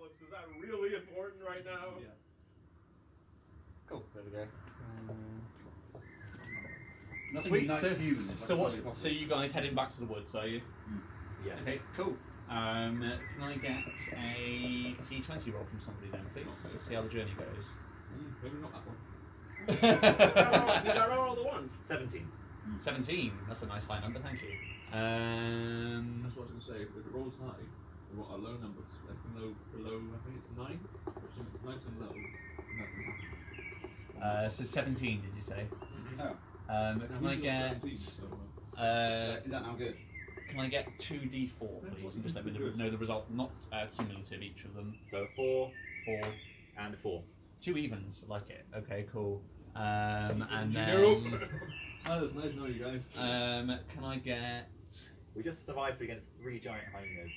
apocalypse. Is that really important right now? Yeah. Cool. There we go. Sweet. So you guys heading back to the woods, are you? Yes. Okay, cool. Can I get a d20 roll from somebody then, please? Let's see how the journey goes. Maybe not that one. We got all the ones. 17. 17. That's a nice high number, thank you. That's what I was going to say. If it rolls high, we want a low number. Like below, I think it's 9. Or something. 9's and low. So 17, did you say? Oh. Can I get? 17, so, Is that now good? Can I get 2d4, please, and just let me know the result, not cumulative each of them. So 4 4 and 4. 2 evens, like it. Okay, cool. And then oh, that's nice knowing you guys. can I get? We just survived against 3 giant hyenas.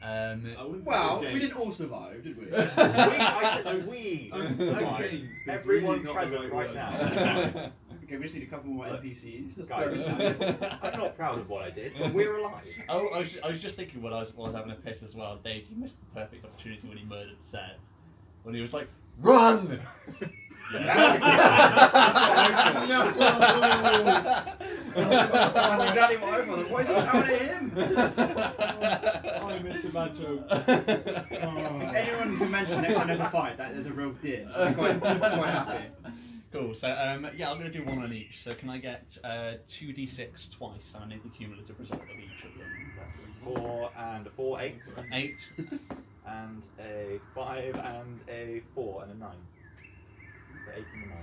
I wouldn't Well, say we didn't all survive, did we? I said we! James, Everyone really not present the right word. now. Okay, we just need a couple more NPCs. Guys, I'm not proud of what I did, but we're alive. Oh, I was just thinking when I was having a piss as well. Dave, you missed the perfect opportunity when he murdered Set. When he was like, "Run!" That's exactly what I thought. Why is he shouting at him? I missed a bad joke. If anyone can mention next time there's a fight, that there's a real din. I'm quite happy. Cool. So yeah, I'm going to do one on each. So can I get 2d6 twice? And I need the cumulative result of each of them. That's 4 and a 4, 8. 8. And a 5 and a 4 and a 9. The 8 and the 9.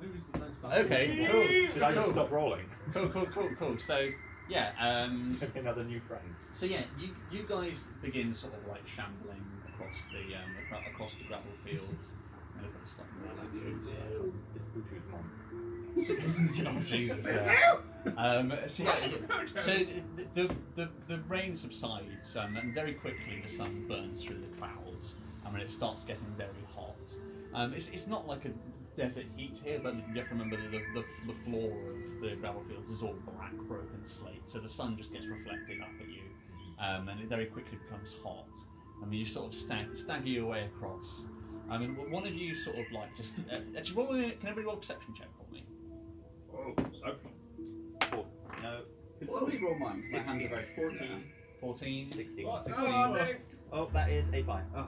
Maybe it's a nice balance. Okay. Cool. Should I just stop rolling? Cool. So yeah. Another new friend. So yeah, you guys begin sort of like shambling across the gravel fields. I'm gonna put stuff around actually. It's Vultures' mom. Oh Jesus! Yeah. So the rain subsides, and very quickly the sun burns through the clouds. I mean, it starts getting very hot. It's not like a desert heat here, but you have to remember that the floor of the gravel fields is all black, broken slate, so the sun just gets reflected up at you, and it very quickly becomes hot. I mean, you sort of stagger your way across. I mean, one of you sort of like just actually, can everybody roll a perception check for me? Oh, perception. 4. No. Could somebody roll mine? My hands are very 14. 14. 16. Oh, 16. Dave. Oh, that is a 5. Oh,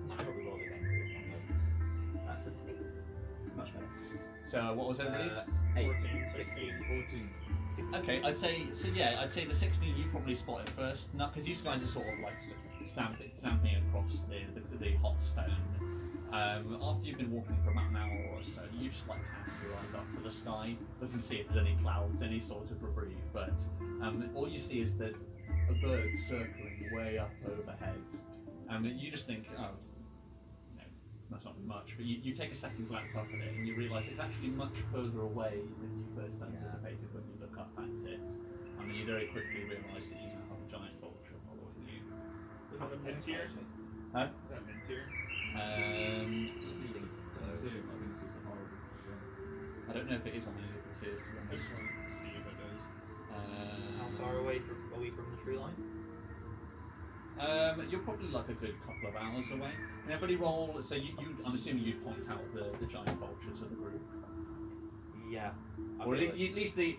I probably rolled against this one. That's an 8. much better. So what was everybody's? 14, 16. 14. 16. Okay, I'd say the 16 you probably spotted first, not because you guys are sort of like stamping across the hot stone. After you've been walking for about an hour or so, you just like cast your eyes up to the sky, looking to see if there's any clouds, any sort of reprieve. But all you see is there's a bird circling way up overhead. You just think, oh, no, that's not much. But you take a second glance up at it, and you realise it's actually much further away than you first anticipated when you look up at it. You very quickly realise that you now have a giant vulture following you. Is that mid-tier? Huh? Is that mid-tier? I think it's just a horrible. I don't know if it is on any of the tiers, to be I honest. just want to see if it does. How far away are we from the tree line? You're probably like a good couple of hours away. And everybody roll. So I'm assuming you'd point out the giant vultures of the group, Yeah. or at least the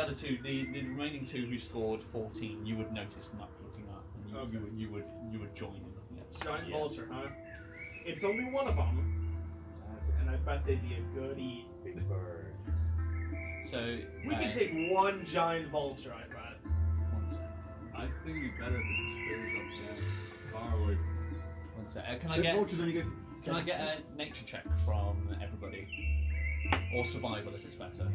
other two, the remaining two who scored 14. You would notice them up looking up, and you would join in looking at. Giant vulture, huh? It's only one of them, and I bet they'd be a good eat. Big bird. So We could take one giant vulture, I bet. One sec. I think we better be spears up there, far away from us. One sec. Can I The get? vultures only go. Can I get a nature check from everybody, or survival if it's better? I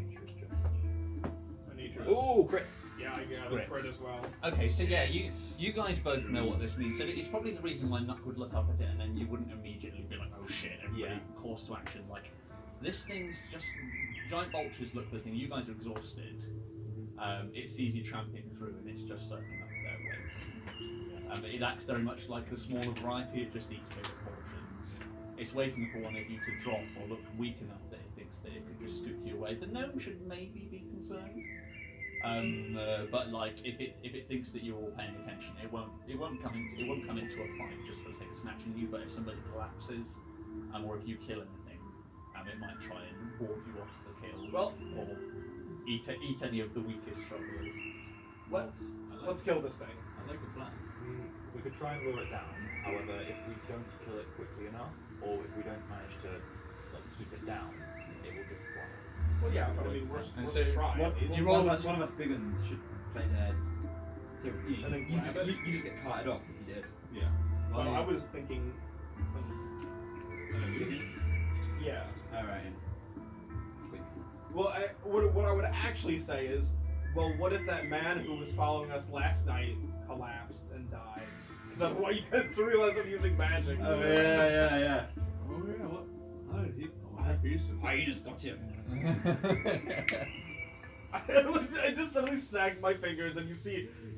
need to. Ooh, crit! Yeah, I got Crit. a crit as well. Okay, so yeah, you guys both know what this means. So it's probably the reason why Nuck would look up at it and then you wouldn't immediately be like, oh shit, everybody course to action. Like, this thing's just, giant vultures look at this thing, you guys are exhausted. It sees you tramping through and it's just circling up there waiting. It acts very much like a smaller variety, it just eats bigger portions. It's waiting for one of you to drop or look weak enough that it thinks that it could just scoop you away. The gnome should maybe be concerned. But like, if it thinks that you're all paying attention, it won't come into a fight just for the sake of snatching you. But if somebody collapses, or if you kill anything, it might try and ward you off the kill. Well, or eat any of the weakest strugglers. Let's kill this thing. I like the plan. We could try and lure it down. However, if we don't kill it quickly enough, or if we don't manage to like keep it down, it will just fly. Well, yeah, but I mean, we're And so trying. One of us big ones should play dead. So you, And then you, grab it. you just get carted off if you did. Yeah. Well, I was thinking. Yeah. Alright. Sweet. Well, what I would actually say is, well, what if that man who was following us last night collapsed and died? Because I don't want you guys to realize I'm using magic. Oh yeah. Oh yeah. What? How did he? I just got him. I just suddenly snagged my fingers, and you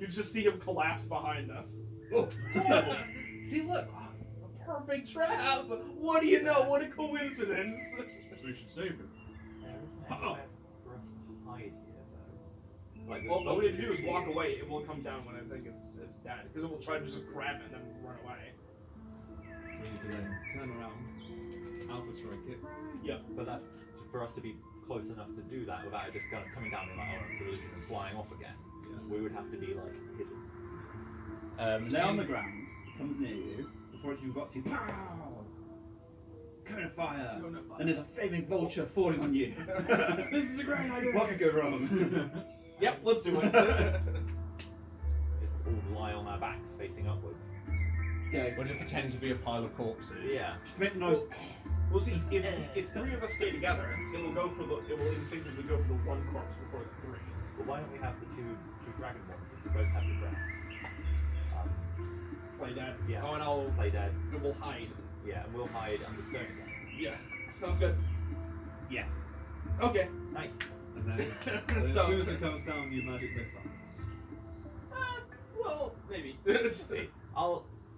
just see him collapse behind us. Oh, see, look, a perfect trap. What do you know? What a coincidence! We should save him. There isn't anywhere for us to hide here, though. Like, Well, all we have to do is walk away. It will come down when I think it's dead, because it will try to just grab it and then run away. So we need to then turn around, alpha strike it. Yeah. But that's for us to be close enough to do that without it just kind of coming down in like an illusion and flying off again. Yeah. We would have to be like hidden. Lay on the ground, comes near you, before it's even got to you. Pow! Cone of fire! Cone of fire. And there's a flaming vulture falling on you. This is a great idea. What could go wrong? Yep, let's do it. Just all lie on our backs facing upwards. Okay. We'll just pretend to be a pile of corpses. Yeah. Just make the noise. We'll see. If three of us stay together, it will instinctively go for the one corpse before the three. But why don't we have the two dragon ones since we both have the breaths? Play dead. Yeah. Oh, and I'll. Play dead. And we'll hide. Yeah, and we'll hide under stone again. Yeah. Sounds good. Yeah. Okay. Nice. And then as So- soon as it comes down, you magic missile. Well, maybe. See,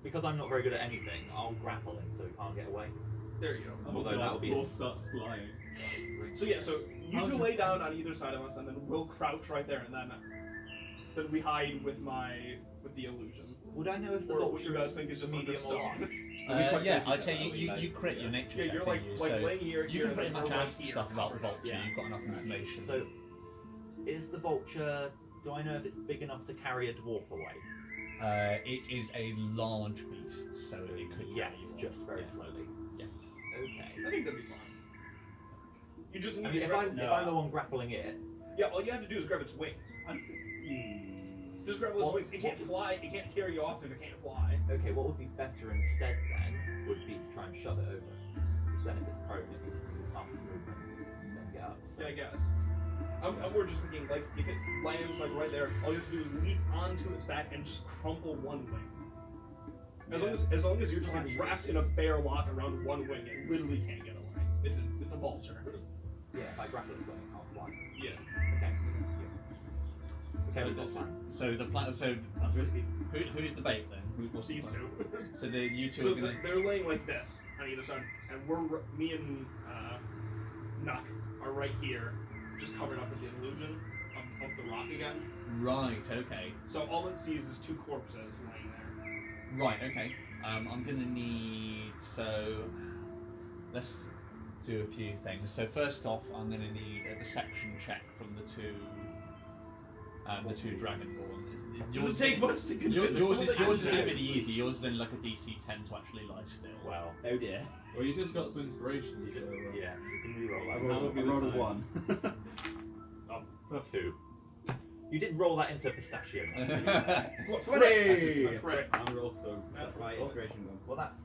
because I'm not very good at anything, I'll grapple him so he can't get away. There you go. Although that would be Wolf starts flying. So yeah, so you two lay down on either side of us, and then we'll crouch right there, and then we hide with the illusion. Would I know if the Or what vulture you guys think is just under medium or stone. large? Yeah, I'd say you crit your nature Yeah, check, you're don't like you? like So laying here. you can pretty much ask here. stuff about the vulture. Yeah. You've got enough information. So, is the vulture? Do I know if it's big enough to carry a dwarf away? it is a large beast, so it could. Yes, carry you just off. very Yeah. slowly. Yeah. Okay. I think that'd be fine. You just need I mean, to if grab I'm the one grappling it, Yeah, all you have to do is grab its wings. Just grab its What- wings. It can't fly. It can't carry you off if it can't fly. okay, what would be better instead then would be to try and shove it over. Because then if it's prone, it needs to use half its movement and then get up. So. Yeah, I guess. We're just thinking, like, if it lands, like, right there, all you have to do is leap onto its back and just crumple one wing. As long as you're just, like, wrapped in a bear lock around one wing, it literally can't get away. It's a vulture. Yeah, if I grapple its wing, it can't fly. Yeah. Okay. So Okay, the plan. So Sounds risky. who's the bait then? What's the These plan? two. So you two So are gonna. they're laying like this on either side, and me and Nuck are right here, just covered up in the illusion of the rock again. Right. Okay. So all it sees is two corpses laying there. Right. Okay. I'm gonna need. So let's do a few things. So first off, I'm gonna need a deception check from the two dragonborn. Does it take much to convince Yours someone is that yours is you're gonna be dead? easy. Yours is in like a DC 10 to actually lie still. Well, Oh dear. Well, you just got some inspiration, so yeah, you can reroll I that. rolled- rolled a time. 1. Oh, 2. You did roll that into pistachio. What, Hooray! a crit. I'm also. That's My inspiration gone. Well, that's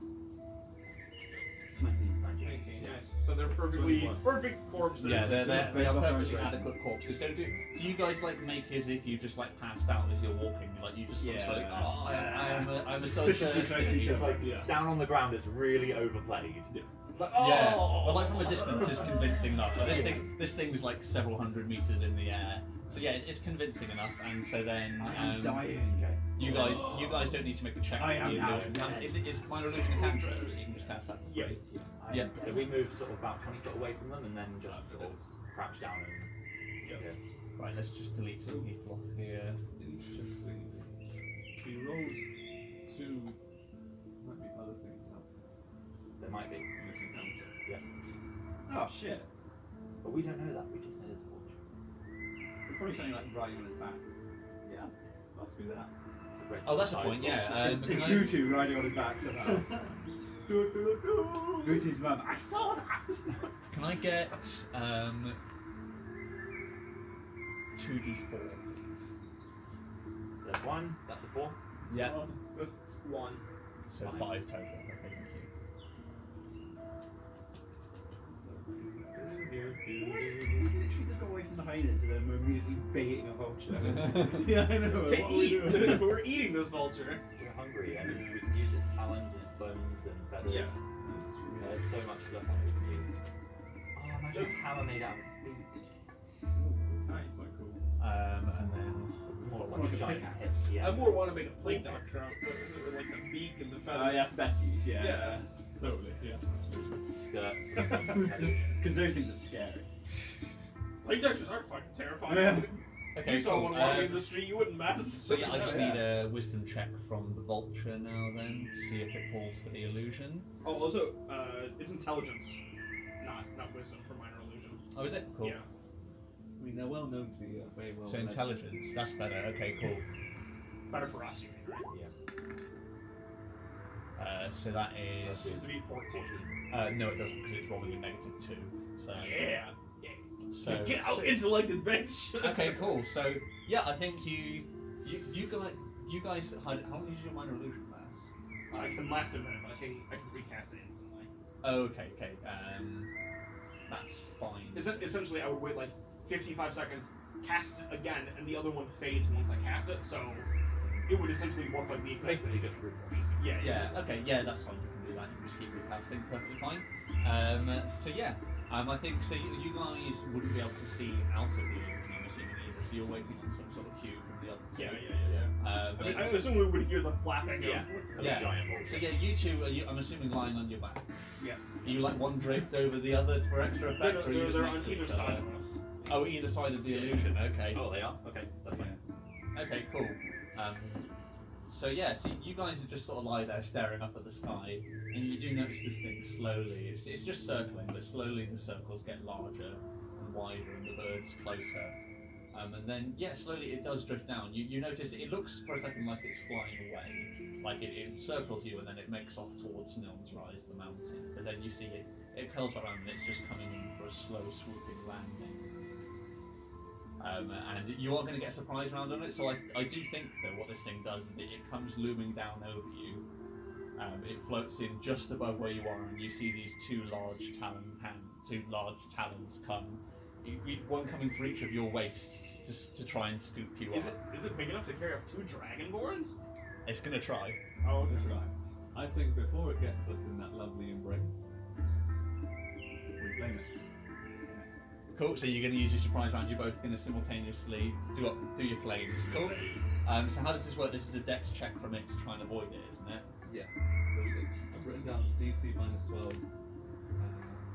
19. 19, nice. So they're perfectly 21. perfect corpses. Yeah, they are Based off perfectly our adequate corpses. So do you guys like make as if you just like passed out as you're walking? Like you just sort of like, oh, I'm a Suspiciously close to each it's other. like Yeah. down on the ground. It's really overplayed. Yeah. It's like, oh, Yeah, but like from a distance, it's convincing enough. Like, this thing's like several hundred meters in the air. So yeah, it's convincing enough. And so then I am dying. Okay. you guys don't need to make a check. I for am the now illusion. dead. Is minor illusion a cantrip? So you can just cast that. For Yeah. free. Yeah. Yeah. So we move sort of about 20 foot away from them and then just sort of crouch down and disappear. Right, let's just delete some people off here. Interesting. He rolls 2. Might be other things up. There might be. In this encounter. Yeah. Oh shit. But we don't know that. We just know there's a vulture. It's probably something like riding on his back. Yeah. Let's do that. It's a great Oh, that's a size point, yeah. vulture. Because I- Gutu riding on his back somehow. Gutu's mum. I saw that. Can I get 2d4, please? There's 1. That's a 4. Yeah. 1. So 5 total. Okay, thank you. We literally just got away from the hyenas and then we're immediately baiting a vulture. Yeah, I know. To eat! We're eating this vulture. We're hungry, and we can use its talons and its bones and feathers. Yeah. There's so much stuff on it we can use. Oh, imagine a hammer made out of its feet. Nice. Quite cool. And then More Like like a a giant pickaxe. hit. Yeah. I more want to make a plate doctor out of it, with like the beak and the Oh, feather. yeah, that's the best use, yeah. Yeah. Totally, yeah. Skirt. Because those things are scary. Plate doctors are fucking terrifying. Yeah. okay, You saw cool. one walking in the street, you wouldn't mess. So yeah, I just Oh, need yeah. a wisdom check from the vulture now. Then see if it falls for the illusion. Oh, also, it's intelligence, not wisdom for minor illusion. Oh, is it? Cool. Yeah. I mean, they're well known to be very well. So led. intelligence, that's better. Okay, cool. Better for us, you mean, right? Yeah. So that is It's to be 14. no, it doesn't because it's rolling a -2. So Yeah. so Get out, so- intellected bitch. Okay, cool. So yeah, I think you guys. How long is your minor illusion last? I can last a minute, but I can recast it instantly. Oh, okay. That's fine. Essentially, I would wait like 55 seconds, cast it again, and the other one fades once I cast it. So it would essentially work like the exact Basically same. just refresh. Yeah. Yeah. Okay. Yeah, that's fine. You can do that. You can just keep recasting. Perfectly fine. So yeah. I think so. You guys wouldn't be able to see out of the illusion. I'm assuming either. So you're waiting on some sort of cue from the other two. Yeah. I mean, I assume we would hear the flapping. Yeah. Of, Yeah. A giant vulture. So yeah, you two. I'm assuming lying on your backs. Yeah. Are you like one draped over the other for extra effect? or are you just They're next on to either each side other? of us. Oh, either side of the illusion. Okay. Oh, they are? Okay, that's fine. Okay, cool. So yeah, so you guys are just sort of lie there staring up at the sky, and you do notice this thing slowly. It's just circling, but slowly the circles get larger and wider, and the birds closer. And then yeah, slowly it does drift down. You notice it looks for a second like it's flying away, like it circles you, and then it makes off towards Nilm's Rise, the mountain. But then you see it curls around, and it's just coming in for a slow swooping landing. And you are going to get a surprise round on it, so I do think that what this thing does is that it comes looming down over you. It floats in just above where you are, and you see these two large talons come. One coming for each of your waists just to try and scoop you up. Is it big enough to carry up 2 dragonborns? It's going to try. Oh, That's right. I think before it gets us in that lovely embrace, we blame it. Cool, so you're going to use your surprise round. You're both going to simultaneously do your flames. Cool. So how does this work? This is a dex check from it to try and avoid it, isn't it? Yeah. I've written down DC -12.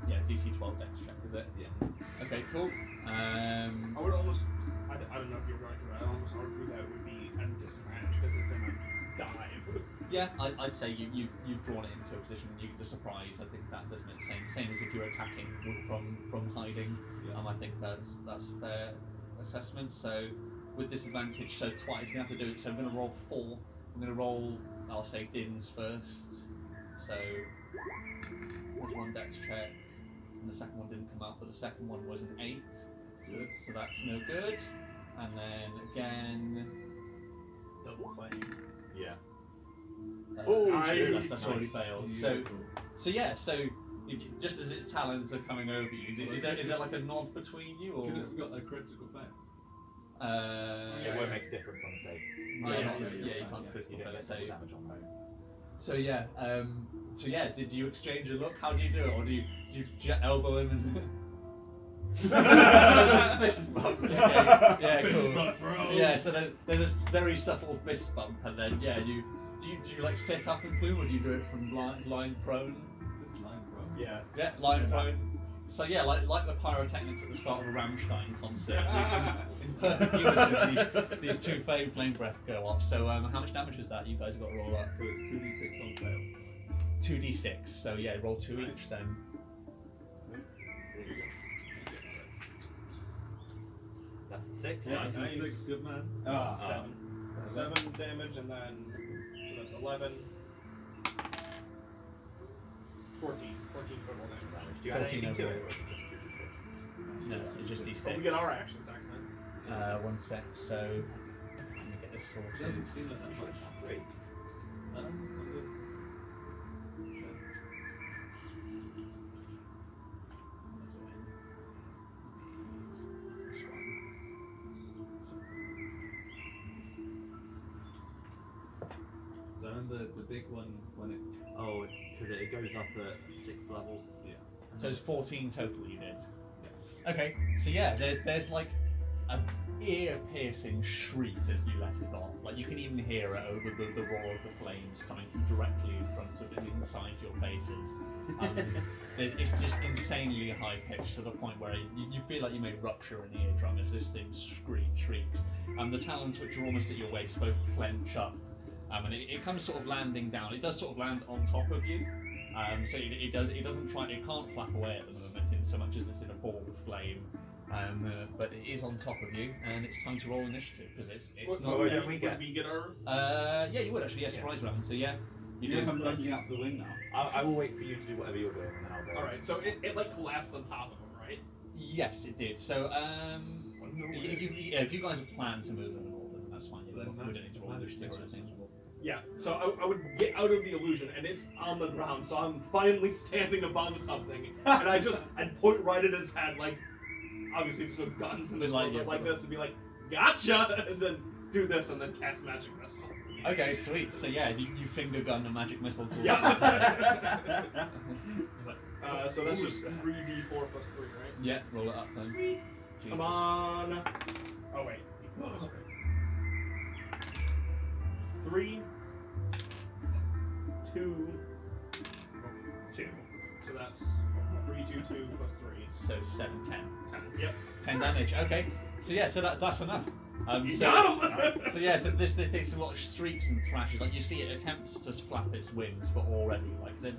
Yeah, DC 12 dex check, is it? Yeah. Okay, cool. I would almost. I don't know if you're going to. I'd almost argue that it would be at a disadvantage because it's in a dive. Yeah, I'd say you've drawn it into a position. The surprise, I think that does make same as if you're attacking from hiding. Yeah. I think that's a fair assessment. So with disadvantage, so twice you have to do it. So I'm going to roll 4. I'm going to roll. I'll say Dins first. So there's one dex check, and the second one didn't come up, but the second one was an 8. So that's no good. And then again, Double flame. Yeah. Oh, that's nice. already failed. So yeah, so just as its talons are coming over you, is there like a nod between you, or Could have got a critical fail. It won't make a difference on the save. you can't You critical don't fail get save. damage on those. So yeah, did you exchange a look? How do you do it, or do you elbow him and fist bump? Okay. Yeah, cool. Fist bump, bro. So yeah, so then there's a very subtle fist bump, and then yeah, do you like sit up and plume, or do you do it from lying prone? Just line, bro. Yeah. Yeah, lying prone. So yeah, like the pyrotechnics at the start of a Rammstein concert, in perfect unison, these two flame breath go off. So how much damage is that? You guys have got to roll that. So it's 2d6 on fail. 2d6. So yeah, roll 2 each then. That's 6. Yeah, Nice. nice. 6, good man. 7 damage, and then so that's 11. 14 total damage. Do you add 14 anything to it? overall. Or is it just 2d6? No, it's just d6. Oh, we get our actions next time. 1 sec. So let me get this It sorted. doesn't seem like that much. 3. So and the big one when it. Oh, it's because it goes up at 6th level. Yeah. So it's 14 total you did. Okay, so yeah, there's like an ear-piercing shriek as you let it off. Like you can even hear it over the roar of the flames coming directly in front of it, inside your faces. It's just insanely high-pitched to the point where you feel like you may rupture an eardrum as this thing shrieks. The talons, which are almost at your waist, both clench up. And it comes sort of landing down. It does sort of land on top of you. So it can't flap away at the moment in so much as it's in a ball of flame. But it is on top of you, and it's time to roll initiative because it's not. What don't we Would get? we get our? Yeah, you would actually. Yeah, surprise round. So yeah, you You do. come lunging up the wing now. I will wait for you to do whatever you're doing, and then I'll go. All right, so it like collapsed on top of him, right? Yes, it did. So if you guys have planned to move in an order, then that's fine. You don't need to roll initiative or anything. Yeah. So I would get out of the illusion, and it's on the ground. So I'm finally standing above something, and I'd point right at its head, like obviously some guns and this Like, one, yeah, like this, and be like, "Gotcha!" and then do this, and then cast magic missile. Okay, sweet. So yeah, you finger gun a magic missile towards Yeah. its head. So that's just 3d4 plus 3, right? Yeah, roll it up then. Sweet. Jesus. Come on. Oh wait. Oh, sorry. 3, 2, 2. So that's 3, 2, 2 plus 3. So 7, 10. 10. Yep. 10 damage. Okay. So yeah, so that's enough. You So, got him! so yeah, so this takes a lot of streaks and thrashes. Like you see, it attempts to flap its wings, but already like the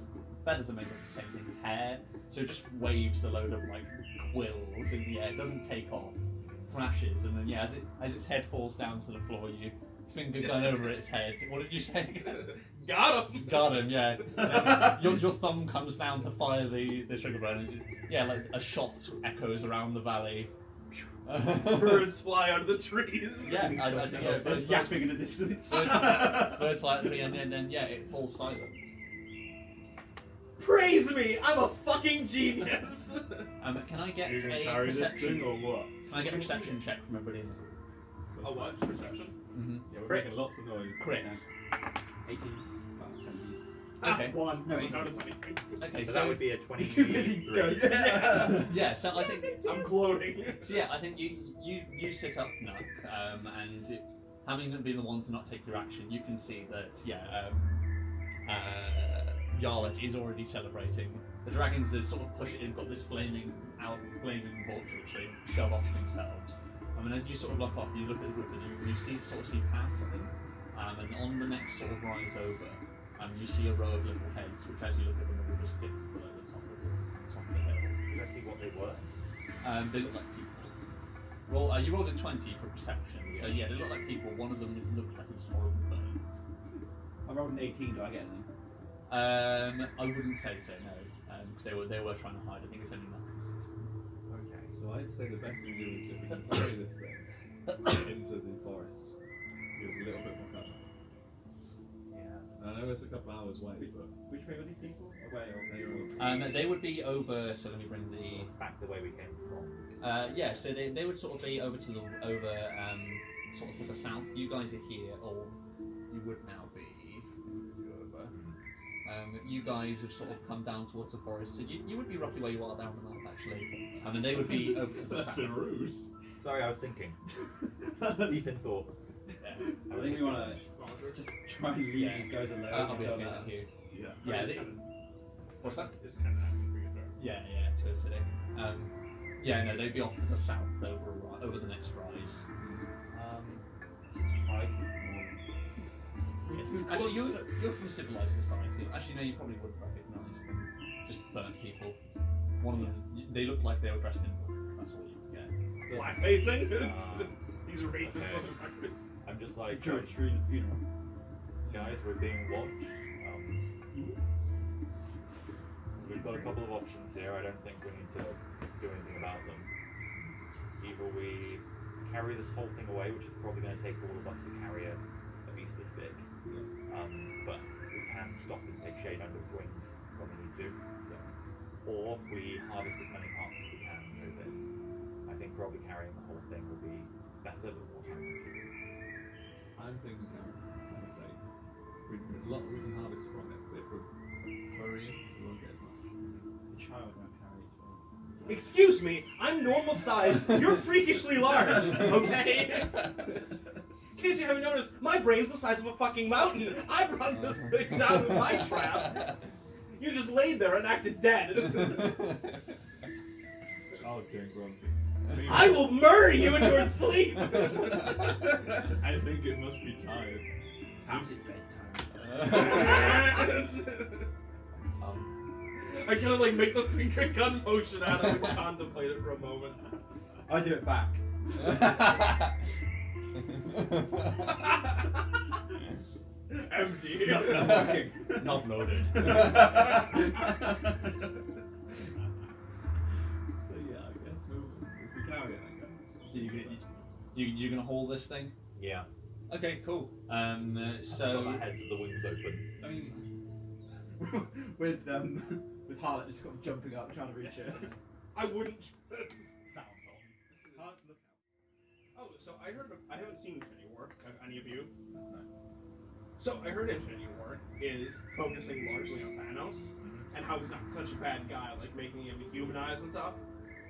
feathers are made of the same thing as hair, so it just waves a load of like quills in the air. It doesn't take off, thrashes, and then yeah, as its head falls down to the floor, you finger gun over its head. What did you say? Got him! Got him, yeah. Your thumb comes down to fire the trigger button. And yeah, like a shot echoes around the valley. Birds fly out of the trees. Yeah, I think yeah, There's yapping in the distance. birds fly at the tree, and then yeah, it falls silent. Praise me! I'm a fucking genius! Can I get You're gonna a carry this perception? thing or what? Can I get a perception check from everybody in the room? A what? Perception? Mm-hmm. Yeah, we're Crit. making lots of noise. Crit. 18. Well, 17. Okay. 1. No, No, it's- notice anything. Okay, So so that would be a 20. You're too busy going. yeah, so I think I'm gloating. so. Yeah, I think you sit up, Nuck, and having been the one to not take your action, you can see that Yarlet is already celebrating. The dragons have sort of pushed it in, got this flaming vulture which they shove off themselves. And as you sort of look off, you look at the group and you see past them, and on the next sort of rise over, you see a row of little heads, which as you look at them, will just dip below the top of the hill. Did I see what they were? They look like people. You rolled a 20 for perception, so yeah, they look like people. One of them looked like it was horrible burns. I rolled an 18. Do I get anything? I wouldn't say so, no, because they were trying to hide. I think it's only Nuck. Okay, so I'd say the best thing to do is if we can carry this thing into the forest, give us a little bit more cover. Yeah. I know it's a couple hours away, but Which way were these people? Away or they're all. They would be over. So let me bring the. Back the way we came from. Yeah, so they would sort of be over to the sort of to the south. You guys are here, or you would now be over. You guys have sort of come down towards the forest, so you would be roughly where you are down the map actually. And they would be over to the That's south. been rude. Sorry, I was thinking. Deep in thought. I think we want to just try and leave these guys alone. I'll be until okay that's- with you. Yeah. Yeah. It's They, kinda, what's that? it's kind of acting for you there. Yeah, to a city. Yeah, no, they'd be off to the south over the next rise. Let's just try to ignore them. Actually, you're from civilized society. Actually, no, you probably would recognise them. Just burnt people. One of them, they looked like they were dressed in black. That's all you get. Black facing? These are racist okay. motherfuckers. I'm just like, George funeral. guys, we're being watched. We've got a couple of options here. I don't think we need to do anything about them. Either we carry this whole thing away, which is probably going to take all of us to carry it at least this big. But we can stop and take shade under its wings when we need to. Or we harvest as many parts as we can and move it. I think probably carrying the whole thing will be better but more time consuming. I'm thinking, like I say, there's a lot we can harvest from it, but if we hurry, we won't get as much. The child won't carry it well. Excuse me, I'm normal size. You're freakishly large, okay? In case you haven't noticed, my brain's the size of a fucking mountain. I brought this thing down with my trap. You just laid there and acted dead. Child's getting grumpy. I will murder you in your sleep. I think it must be tired. Perhaps it's bedtime. I kind of like make the finger gun motion out of it and contemplate it for a moment. I do it back. Empty. Not working. Not loaded. So yeah, I guess if we carry it, I guess. You're gonna haul this thing? Yeah. Okay, cool. So my heads with the wings open. I mean, with Harlot just got jumping up trying to reach it. I wouldn't. Sound on. Harlot's look out. Oh, so I haven't seen Infinity War. Have any of you? No. So I heard Infinity War is focusing largely on Thanos and how he's not such a bad guy, like making him humanized and stuff.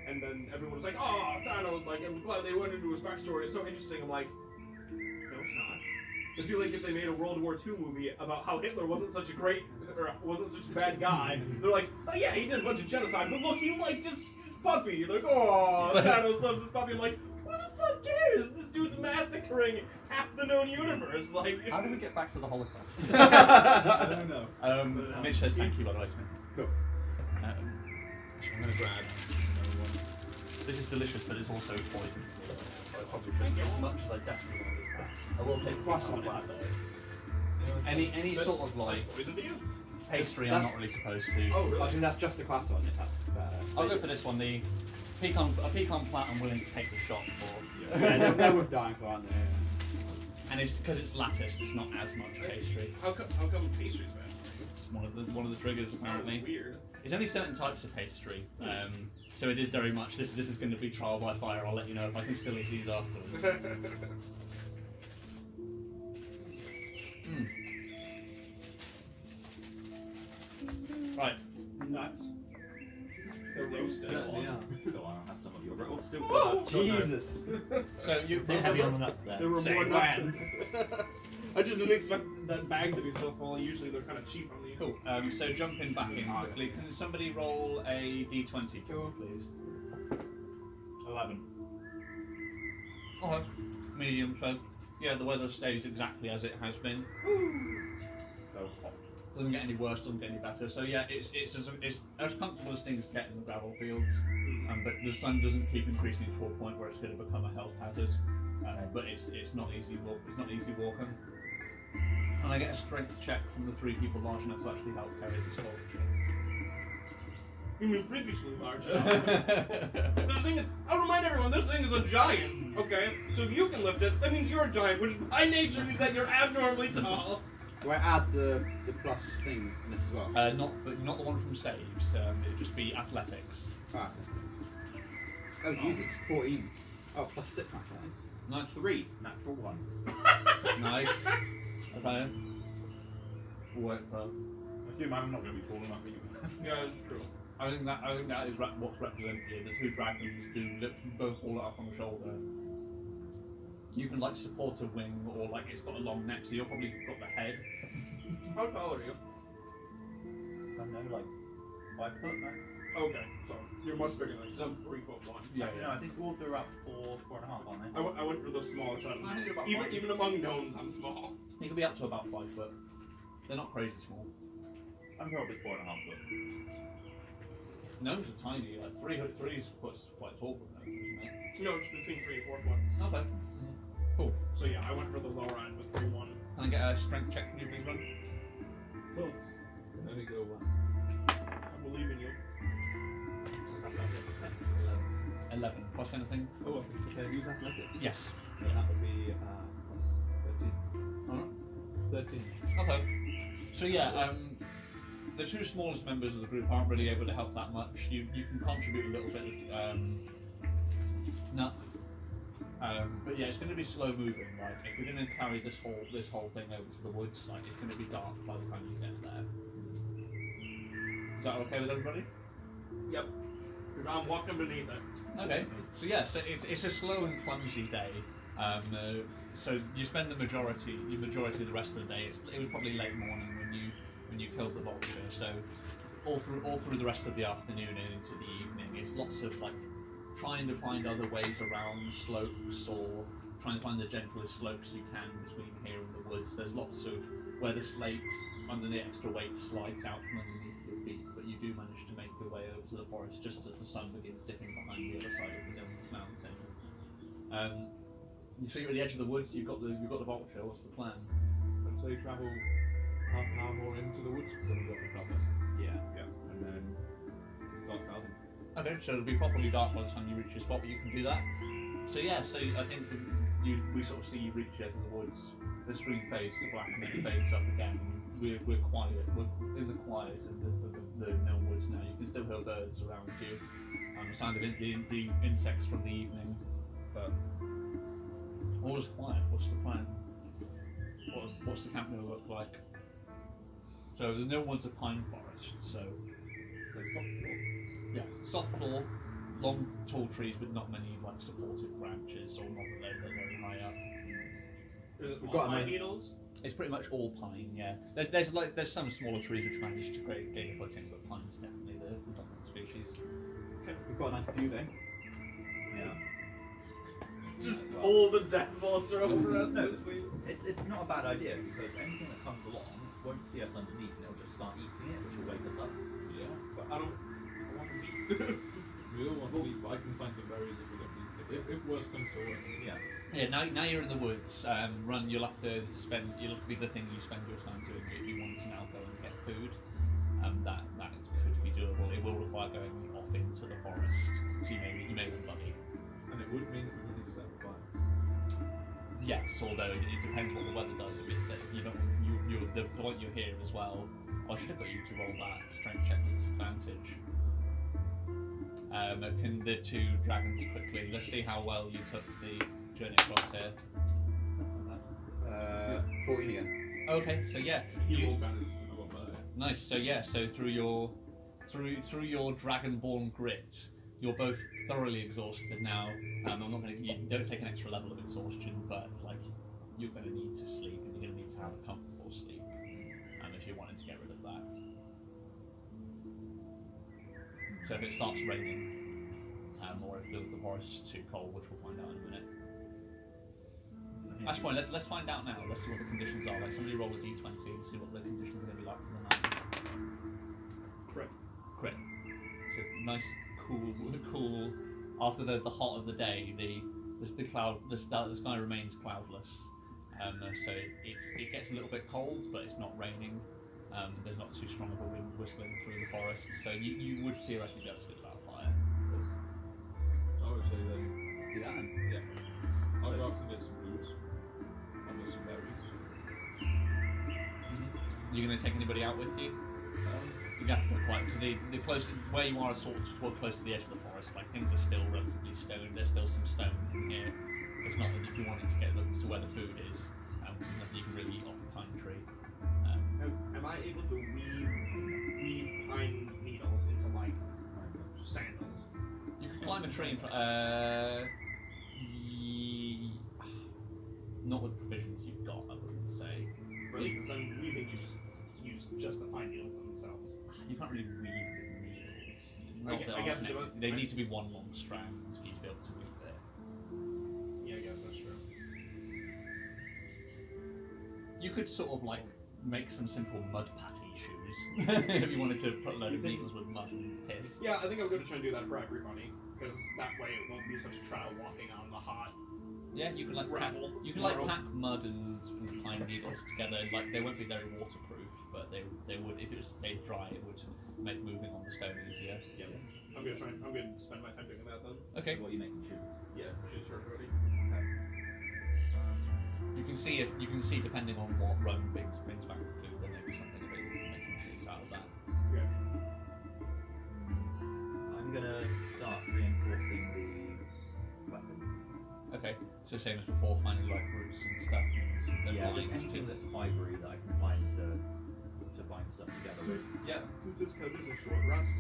And then everyone's like, "Oh, Thanos! Like, I'm glad they went into his backstory. It's so interesting." I'm like, "No, it's not." It'd be like if they made a World War II movie about how Hitler wasn't such a bad guy. They're like, "Oh yeah, he did a bunch of genocide, but look, he liked his puppy." You're like, "Oh, Thanos loves his puppy." I'm like, "Who the fuck cares? This dude's massacring half the known universe." Like, How do we get back to the Holocaust? I don't know. Mitch says thank you, by the way, Smith. Cool. Actually, I'm gonna grab another one. This is delicious, but it's also poison. So I probably shouldn't get as much as I desperately want to do that. I will take plus on it. Any sort of like poison to you? pastry, I'm not really supposed to. Oh, really? I think that's just a class one, if that's better. I'll go for this one. The pecan plat. I'm willing to take the shot for. Yeah, they're worth dying for, aren't they? And it's because it's latticed. It's not as much pastry. How come pastry's bad? It's one of the triggers apparently. Weird. It's only certain types of pastry. So it is very much this is going to be trial by fire. I'll let you know if I can still eat these afterwards. Right. Nuts. They're roasted. certainly are. Go on, have some of your roll. Still Whoa! Jesus. So you Bit heavy on the nuts there. There were Say more nuts. when. I just didn't expect that bag to be so full. Usually they're kind of cheap on these. Cool. So jumping back in quickly, can somebody roll a d20, please? 11. Oh, medium. So yeah, the weather stays exactly as it has been. So hot. Doesn't get any worse, doesn't get any better. So yeah, it's as comfortable as things get in the gravel fields, but the sun doesn't keep increasing to a point where it's going to become a health hazard. But it's not easy walking. And I get a strength check from the 3 people large enough to actually help carry this whole You mean freakishly large? This thing is, I'll remind everyone, this thing is a giant. Okay, so if you can lift it, that means you're a giant, which by nature means that you're abnormally tall. Do I add the plus thing in this as well? not the one from saves. It'd just be athletics. Ah. Oh Jesus, 14. Oh, plus 6 athletics. Nice. 3. Natural 1. Nice. Okay. Work well. I assume I'm not going to be tall enough for you. Yeah, that's true. I think that is what's represented here. The 2 dragons do both hold it up on the shoulder. You can like support a wing, or like it's got a long neck, so you'll probably got the head. How tall are you? I don't know, like 5 foot, no? Okay, so you're much bigger than me, because I'm 3'1". Actually, no, I think dwarves are up 4.5, aren't they? I went for the smaller side. I think you're about Even among gnomes, I'm small. You can be up to about 5 foot. They're not crazy small. I'm probably 4.5 foot. Gnomes are tiny. Like 3 is quite tall for gnomes, isn't it? No, it's between 3 and 4 foot. Okay. Cool. So yeah, I went for the lower end with 3'1". Can I get a strength check from you, please, Run? Plus, can only go one. I believe in you. That's 11. Plus anything? Oh, can I use athletics? Yes. Yeah, that would be plus 13. Alright. 13. Okay. So yeah, the 2 smallest members of the group aren't really able to help that much. You can contribute a little bit. But yeah, it's going to be slow moving. Like if you're going to carry this whole thing over to the woods, like it's going to be dark by the time you get there. Is that okay with everybody? Yep. I'm walking beneath it. Okay. So yeah, so it's a slow and clumsy day. So you spend the majority of the rest of the day. It was probably late morning when you killed the vulture. So all through the rest of the afternoon and into the evening, it's lots of like trying to find other ways around slopes or trying to find the gentlest slopes you can between here and the woods. There's lots of where the slate under the extra weight slides out from underneath your feet, but you do manage to make your way over to the forest just as the sun begins dipping behind the other side of the mountain. So you're at the edge of the woods. You've got the vulture. What's the plan? I'd say travel half an hour more into the woods because then we've got the cover. Yeah. And then start traveling. Okay, so it'll be properly dark by the time you reach your spot, but you can do that. So yeah, so I think we sort of see you reach the edge of the woods. The screen fades to black and then fades up again. We're quiet. We're in the quiet of the known woods now. You can still hear birds around you. The sound of the insects from the evening, but all is quiet. What's the plan? What's the camp going to look like? So the known woods are pine forest. So soft floor. yeah, soft floor, long tall trees with not many like supportive branches, or not that they're very high up. We've got pine needles. It's pretty much all pine, yeah. There's some smaller trees which manage to gain a footing, but pine's definitely the dominant species. Okay. We've got a nice view then. Yeah. Just all the dead vulture over us. No, it's not a bad idea because anything that comes along won't see us underneath and it'll just start eating it, which will wake us up. Yeah. But I want to meat. We all want to eat, but I can find the berries if we don't need it. If worse comes to worse. Yeah. Yeah, now you're in the woods. Run. You'll have to be the thing you spend your time doing. If you want to now go and get food, that could be doable. It will require going off into the forest, so you may want money. And it would mean that we needed to set up a fire. Yes, although it depends what the weather does. If it's that you don't, the point you're here as well. I should have got you to roll that strength check with disadvantage. Can the 2 dragons quickly? Let's see how well you took the journey across here. 14 again. Okay, so yeah, You all managed a lot better. nice. So yeah, so through your dragonborn grit, you're both thoroughly exhausted now. I'm not going to. You don't take an extra level of exhaustion, but like you're going to need to sleep, and you're going to need to have a comfortable sleep. If you wanted to get rid of that. So if it starts raining, or if the forest is too cold, which we'll find out in a minute. Actually, let's find out now. Let's see what the conditions are. Like somebody roll a d20 and see what the conditions are going to be like for the night. Crit. It's a nice, cool. After the hot of the day, the sky remains cloudless. So it gets a little bit cold, but it's not raining. There's not too strong of a wind whistling through the forest, so you would theoretically be able to sleep without a fire. I would say then. Let's do that then. Yeah. I'll go out to get some roots. And there's some berries. You're going to take anybody out with you? You have to go quiet because the closer where you are, sort of close to the edge of the forest. Like things are still relatively stoned. There's still some stone in here. It's not that if you wanted to get to where the food is, there's nothing you can really eat off the pine tree. Am I able to weave pine needles into like sandals? You could climb a tree and not with the provisions you've got, I wouldn't say. Really? Because I'm weaving, you just use just the pine needles themselves. You can't really weave with needles. You not that I are guess connected. They need to be one long strand for you to be able to weave it. Yeah, I guess that's true. You could sort of like make some simple mud patty shoes if you wanted to put a load of needles with mud and piss. Yeah, I think I'm going to try and do that for everybody, because that way it won't be such a trial walking on the hot. Yeah, you can like Gravel pack mud and pine needles together. Like they won't be very waterproof, but they would if it stayed dry, it would make moving on the stone easier. Yeah. I'm going to spend my time doing that then. Okay. What are you making shoes? Yeah, shoes for everybody. You can see depending on what Rome brings back with food, there may be something available for making shoes out of that. Yeah. I'm gonna start reinforcing the weapons. Okay. So same as before, finding like roots and stuff and Yeah, just lines anything to. that's fibery that I can find to bind stuff together with. Yeah. Who's this code? This is a short rest.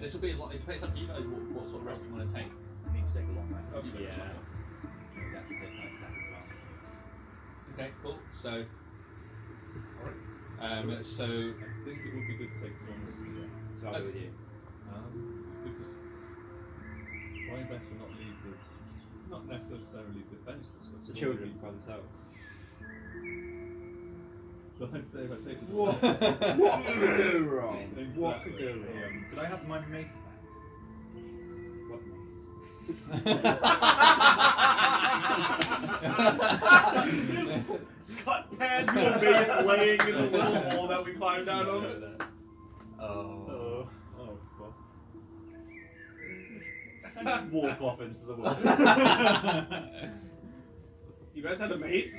This will be a lot. It depends up to you guys what sort of rest you want to take. I need to take a long rest. That's good. Yeah. That's a bit nice to have as well. Okay, cool. So, so I think it would be good to take some with you. Yeah. So I'll go with you. It's good to try your best to not leave the, not necessarily defenseless, but The children by themselves. So I'd say if I take What could go wrong? Exactly. What could go wrong? Could I have my mace back? What mace? Just cut pan to a base laying in the little hole that we climbed out of. Oh fuck. Walk off into the woods. You guys had a mace?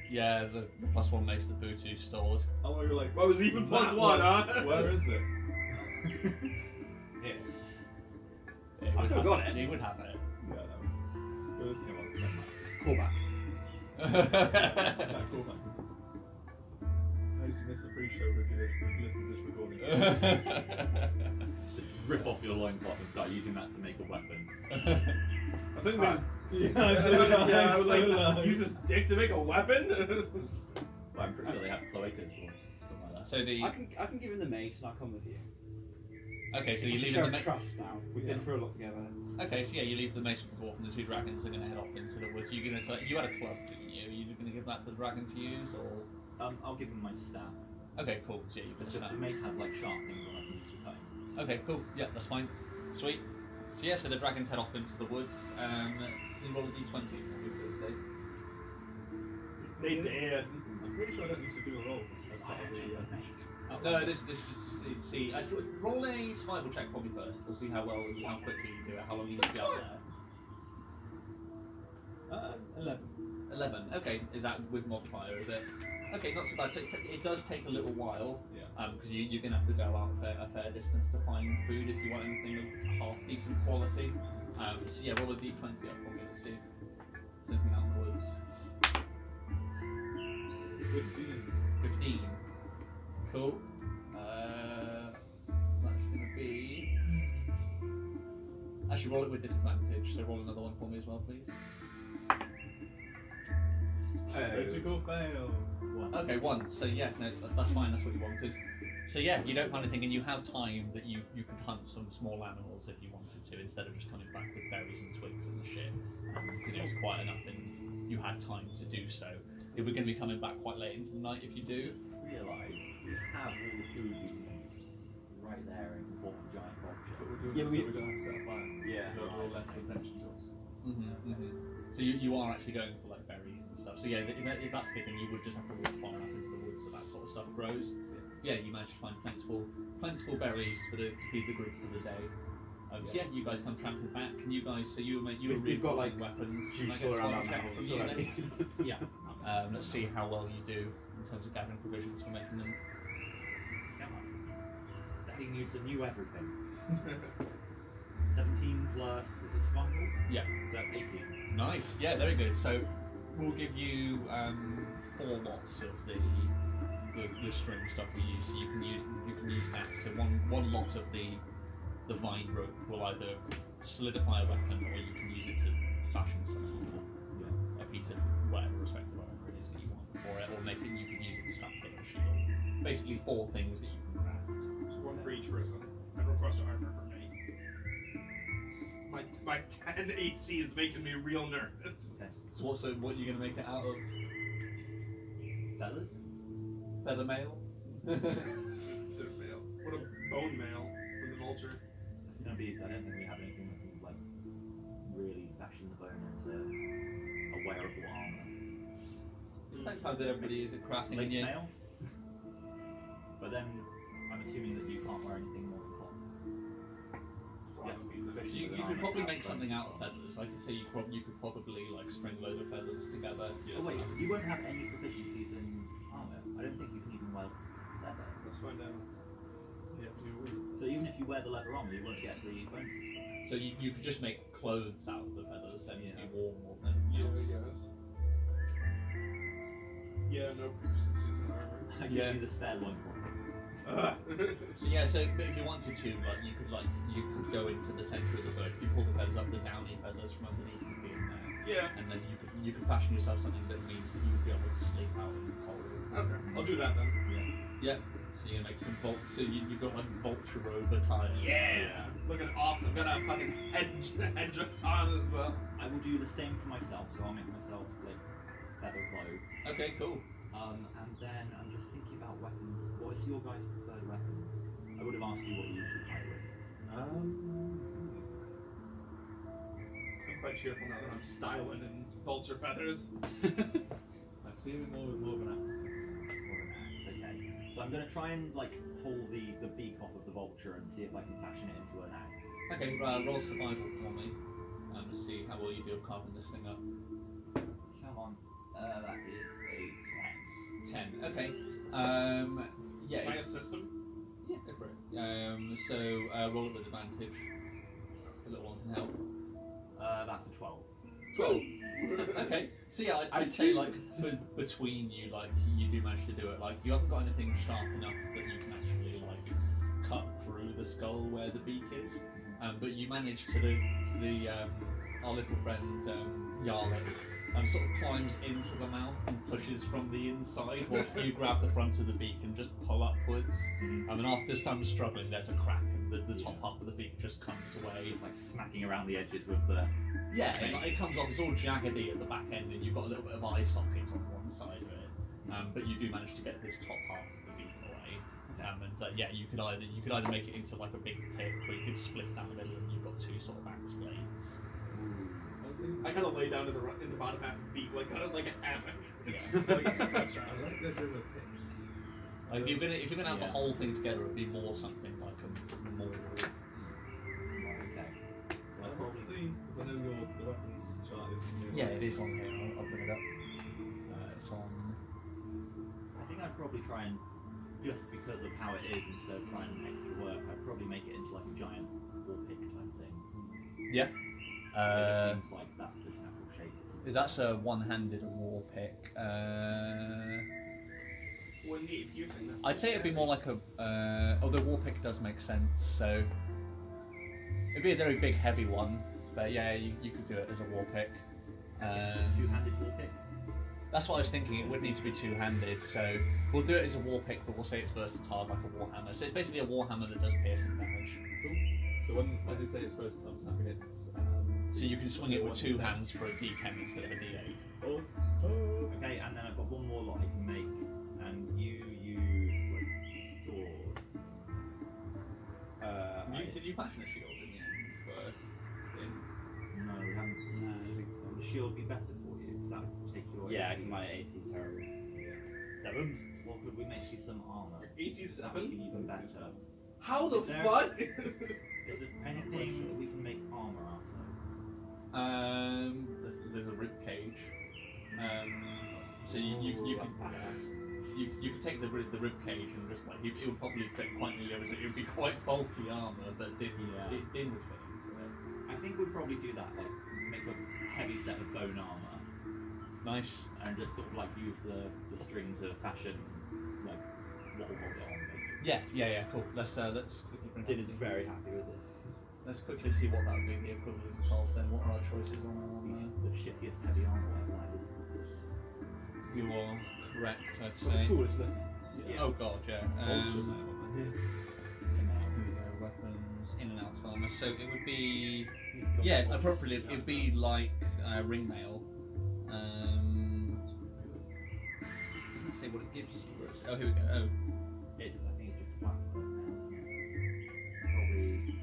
yeah, there's a +1 mace that Butu stored. How long you're like, what was even That +1, one. huh? Where is it? Yeah. He I've would still have got it. He would have it. Yeah, no. First, Call back. that callback is. I used to miss the pre-show if you listen to this recording. Just rip off your loincloth and start using that to make a weapon. I think there's... Yeah, I was like, use this dick to make a weapon? Well, I'm pretty sure they have cloacas or something like that. So the I can give him the mace and I'll come with you. okay, so It's you like a leave show the of mace. trust now. We've been through a lot together. Okay, so yeah, you leave the mace with the dwarf, and the two dragons are going to head off into the woods. You had a club, didn't you? Are you going to give that to the dragon to use, or? I'll give him my staff. Okay, cool. So yeah, you've got It's a just staff. the mace has like sharp things on it and use for cutting. Okay, cool. Yeah, that's fine. Sweet. So yeah, so the dragons head off into the woods. You roll a d20 for me, please, Dave. They did. I'm pretty sure I don't need to do a roll as part of the. No, this is just to see. Roll a survival check for me first. We'll see how quickly you do it, how long you need to be out there. 11. 11. Okay, is that with modifier? Is it? Okay, not so bad. So it does take a little while. Yeah. Because you're gonna have to go out a fair distance to find food if you want anything of half decent quality. So yeah, roll a d20 up for me to see if there's anything out in the woods. 15. Cool. That's gonna be. Actually, roll it with disadvantage. So roll another one for me as well, please. Critical fail. Okay, 1. So yeah, no, that's fine. That's what you wanted. So yeah, you don't find anything, and you have time that you could hunt some small animals if you wanted to, instead of just coming back with berries and twigs and shit, because it was quiet enough and you had time to do so. We're going to be coming back quite late into the night if you do. Realise we have all the food we need right there in the form of a giant vulture. But we're doing Yeah, this we- so we don't have to set a fire. Yeah. So it'll draw less attention to us. So you are actually going for like berries and stuff. So yeah, if that's the thing, you would just have to walk far enough into the woods so that sort of stuff grows. Yeah, you managed to find plentiful berries to feed the group for the day. So yeah, you guys come tramping back. Can you guys? So you were We've got, like, weapons. Can I Juice get all a around survival our check mouths from you already. then? Yeah. Let's see how well you do in terms of gathering provisions for making them. Come on. Daddy needs a new everything. 17 plus, is it survival? Yeah. So that's 18. Nice. Yeah, very good. So we'll give you 4 lots of the string stuff we use. So you can use that. So one lot of the vine rope will either solidify a weapon, or you can use it to fashion something. A piece of whatever respective armor it is that you want for it, or you can use it to strap it to a shield. Basically 4 things that you can craft. Just one for each person. And request armor for me. My 10 AC is making me real nervous. So what are you going to make it out of? Feathers? Feather mail? What a bone mail for the vulture. It's gonna be. I don't think we have anything that can like really fashion the bone into a wearable armor. Depends how good everybody is at crafting. Slate Yeah. mail. But then I'm assuming that you can't wear anything more than cotton. You could probably make something out of feathers. Like you say, you could probably like string load of feathers together. Oh wait, you won't have any proficiencies in armor. I don't think you can even wear leather. Let's find out. Yeah, So even if you wear the leather armor, you won't get the bonuses. So you could just make clothes out of the feathers then to be worn more than yeah, anything I else. guess. Yeah, no proficiencies in armor. I give you the spare loincloth. So yeah, so but if you wanted to, like you could go into the centre of the boat. If you pull the feathers up, the downy feathers from underneath would be in there. Yeah. And then you could fashion yourself something that means that you would be able to sleep out in the cold. Okay, I'll do that then. Yeah. So you're gonna make some so you've got like vulture robe attire. Yeah, looking awesome. Got a fucking headdress on as well. I will do the same for myself, so I'll make myself like feather clothes. Okay, cool. And then I'm just thinking about weapons. What is your guys' preferred weapons? I would have asked you what you usually play with. I'm quite cheerful now that I'm styling in vulture feathers. I see him more of an axe. Or an axe, okay. So I'm going to try and like pull the beak off of the vulture and see if I can fashion it into an axe. Okay, roll survival for me. To see how well you do carving this thing up. Come on. That is a 10. 10. Okay. Yeah. My system. Yeah, go for it. So roll with advantage. The little one can help. That's a 12. 12. Okay. So yeah, I'd say like between you, like you do manage to do it. Like you haven't got anything sharp enough that you can actually like cut through the skull where the beak is. But you manage to our little friend Yarlet sort of climbs into the mouth and pushes from the inside whilst you grab the front of the beak and just pull upwards. And after some struggling, there's a crack and the top half of the beak just comes away. Just like smacking around the edges with the... Yeah, it comes off. It's all jaggedy at the back end, and you've got a little bit of eye socket on one side of it. But you do manage to get this top half of the beak away. Yeah, you could either make it into like a big pick, or you could split down the middle, and you've got two sort of axe blades. I kind of lay down in the bottom half of the beak, like kind of like a hammock. Yeah. Just, like, stretch out. I like the idea of a pick. Like if you're gonna have the Yeah. whole thing together, it'd be more something like a more. Right, okay. So I'll What's probably... because I know the weapons chart is. Yeah, it is on here. I'll bring it up. It's on. I think I'd probably try and, just because of how it is, instead of trying extra work, I'd probably make it into like a giant war pick type thing. Yeah. It seems like that's just natural shape. That's a one-handed war pick. Wouldn't need using that. I'd say it'd be more like a. Although war pick does make sense, so it'd be a very big, heavy one. But yeah, you could do it as a war pick. Two-handed war pick. That's what I was thinking. It would need to be two-handed, so we'll do it as a war pick, but we'll say it's versatile like a warhammer. So it's basically a warhammer that does piercing damage. Cool. So when, as you say, it's versatile, does that mean it's? So you can swing it with two hands for a D10 instead of a D8. Okay, and then I've got one more lot I can make, and you use like swords. Did you fashion a shield in the end? No, we haven't. No, I think so. Would the shield be better for you? Because that would take your Yeah, AC. my AC is terrible. 7? Well, could we make you some armor? AC That would be 7? even better. How the There- fuck? Is there anything that we can make armor out There's a rib cage. So you could take the rib cage and just like it would probably fit quite neatly. It would be quite bulky armor, but Din would fit into it. of? I think we'd probably do that, like make a heavy set of bone armor, Nice. and just sort of like use the string to fashion like what will hold it on. Basically. Yeah. Cool. Let's quickly bring Din up- is very happy with this. Let's quickly see what that would be the equivalent of. Then what are our choices on? The shittiest heavy armor whatever that is. You are correct, I'd It's say. cool, isn't it? Oh god, yeah. Vulture mail. Here we go, weapons, in and out of armor. So it would be, yeah, appropriately, it would be like ringmail. Doesn't say what it gives you. Oh, here we go. Oh, I think it's just flat now, isn't it? Probably.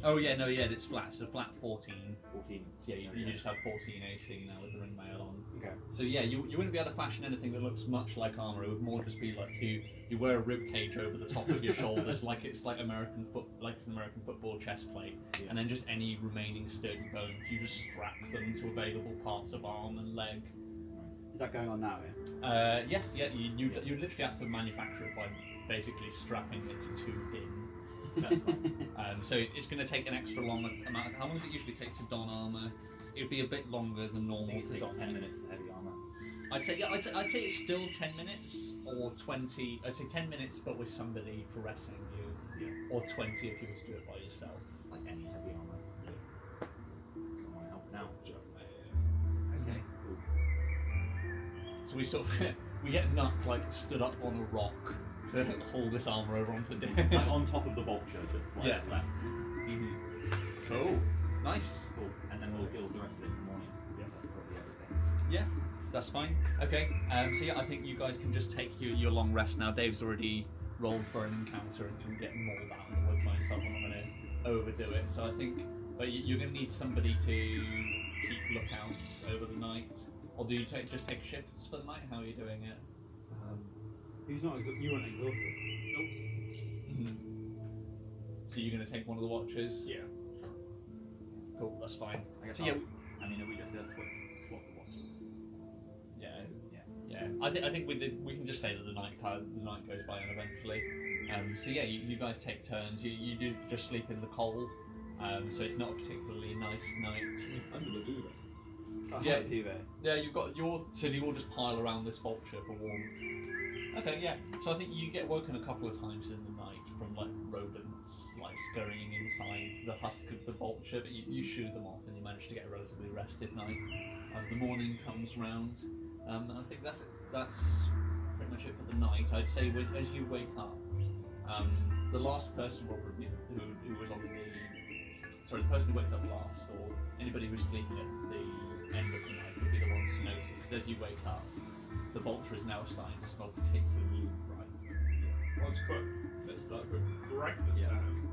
oh yeah, no, yeah, it's flat. So flat 14. 14. So yeah, you just have 14 AC now with the ringmail on. Okay. So yeah, you wouldn't be able to fashion anything that looks much like armor. It would more just be like you wear a rib cage over the top of your shoulders, like it's like an American football chest plate, Yeah. and then just any remaining sturdy bones, you just strap them to available parts of arm and leg. Is that going on now? Yeah. Yes, yeah, you literally have to manufacture it by basically strapping it to thin. That's fine. So it's going to take an extra long amount. How long does it usually take to don armor? It would be a bit longer than I normal think it to takes don. 10 minutes for heavy armor. I'd say say it's still 10 minutes or 20. I'd say 10 minutes, but with somebody caressing you, Yeah. or 20 if you were to do it by yourself. It's like any heavy armor. Someone help now. Okay. Cool. So we sort of we get Nuck like stood up on a rock to haul this armor over onto the deck. Like on top of the vulture, just like Yeah. that. Cool. Nice. Cool. And then we'll kill the rest of it in the morning. Yeah, that's probably everything. Yeah, that's fine. Okay. So yeah, I think you guys can just take your long rest now. Dave's already rolled for an encounter and get mauled out in the woods by himself. I'm not going to overdo it. So I think, but you're going to need somebody to keep lookouts over the night. Or do you just take shifts for the night? How are you doing it? Who's not? You weren't exhausted. So you're going to take one of the watches? Yeah. Cool, that's fine. I guess So yeah, I mean, are we just going to swap the watches? yeah, Yeah. yeah. I think we can just say that the night goes by eventually. So yeah, you guys take turns. You do just sleep in the cold. So it's not a particularly nice night. Under the duvet. Yeah. Duvet. Yeah, you've got so you all just pile around this vulture for warmth. Okay, yeah. So I think you get woken a couple of times in the night from like rodents like scurrying inside the husk of the vulture, but you shoo them off and you manage to get a relatively rested night. As the morning comes round, and I think that's pretty much it for the night. I'd say as you wake up, the last person probably who was on the the person who wakes up last, or anybody who's sleeping at the end of the night would be the one to notice. Because as you wake up, the vulture is now starting to smell particularly bright. Well, it's cooked. Let's start with breakfast Yeah. time.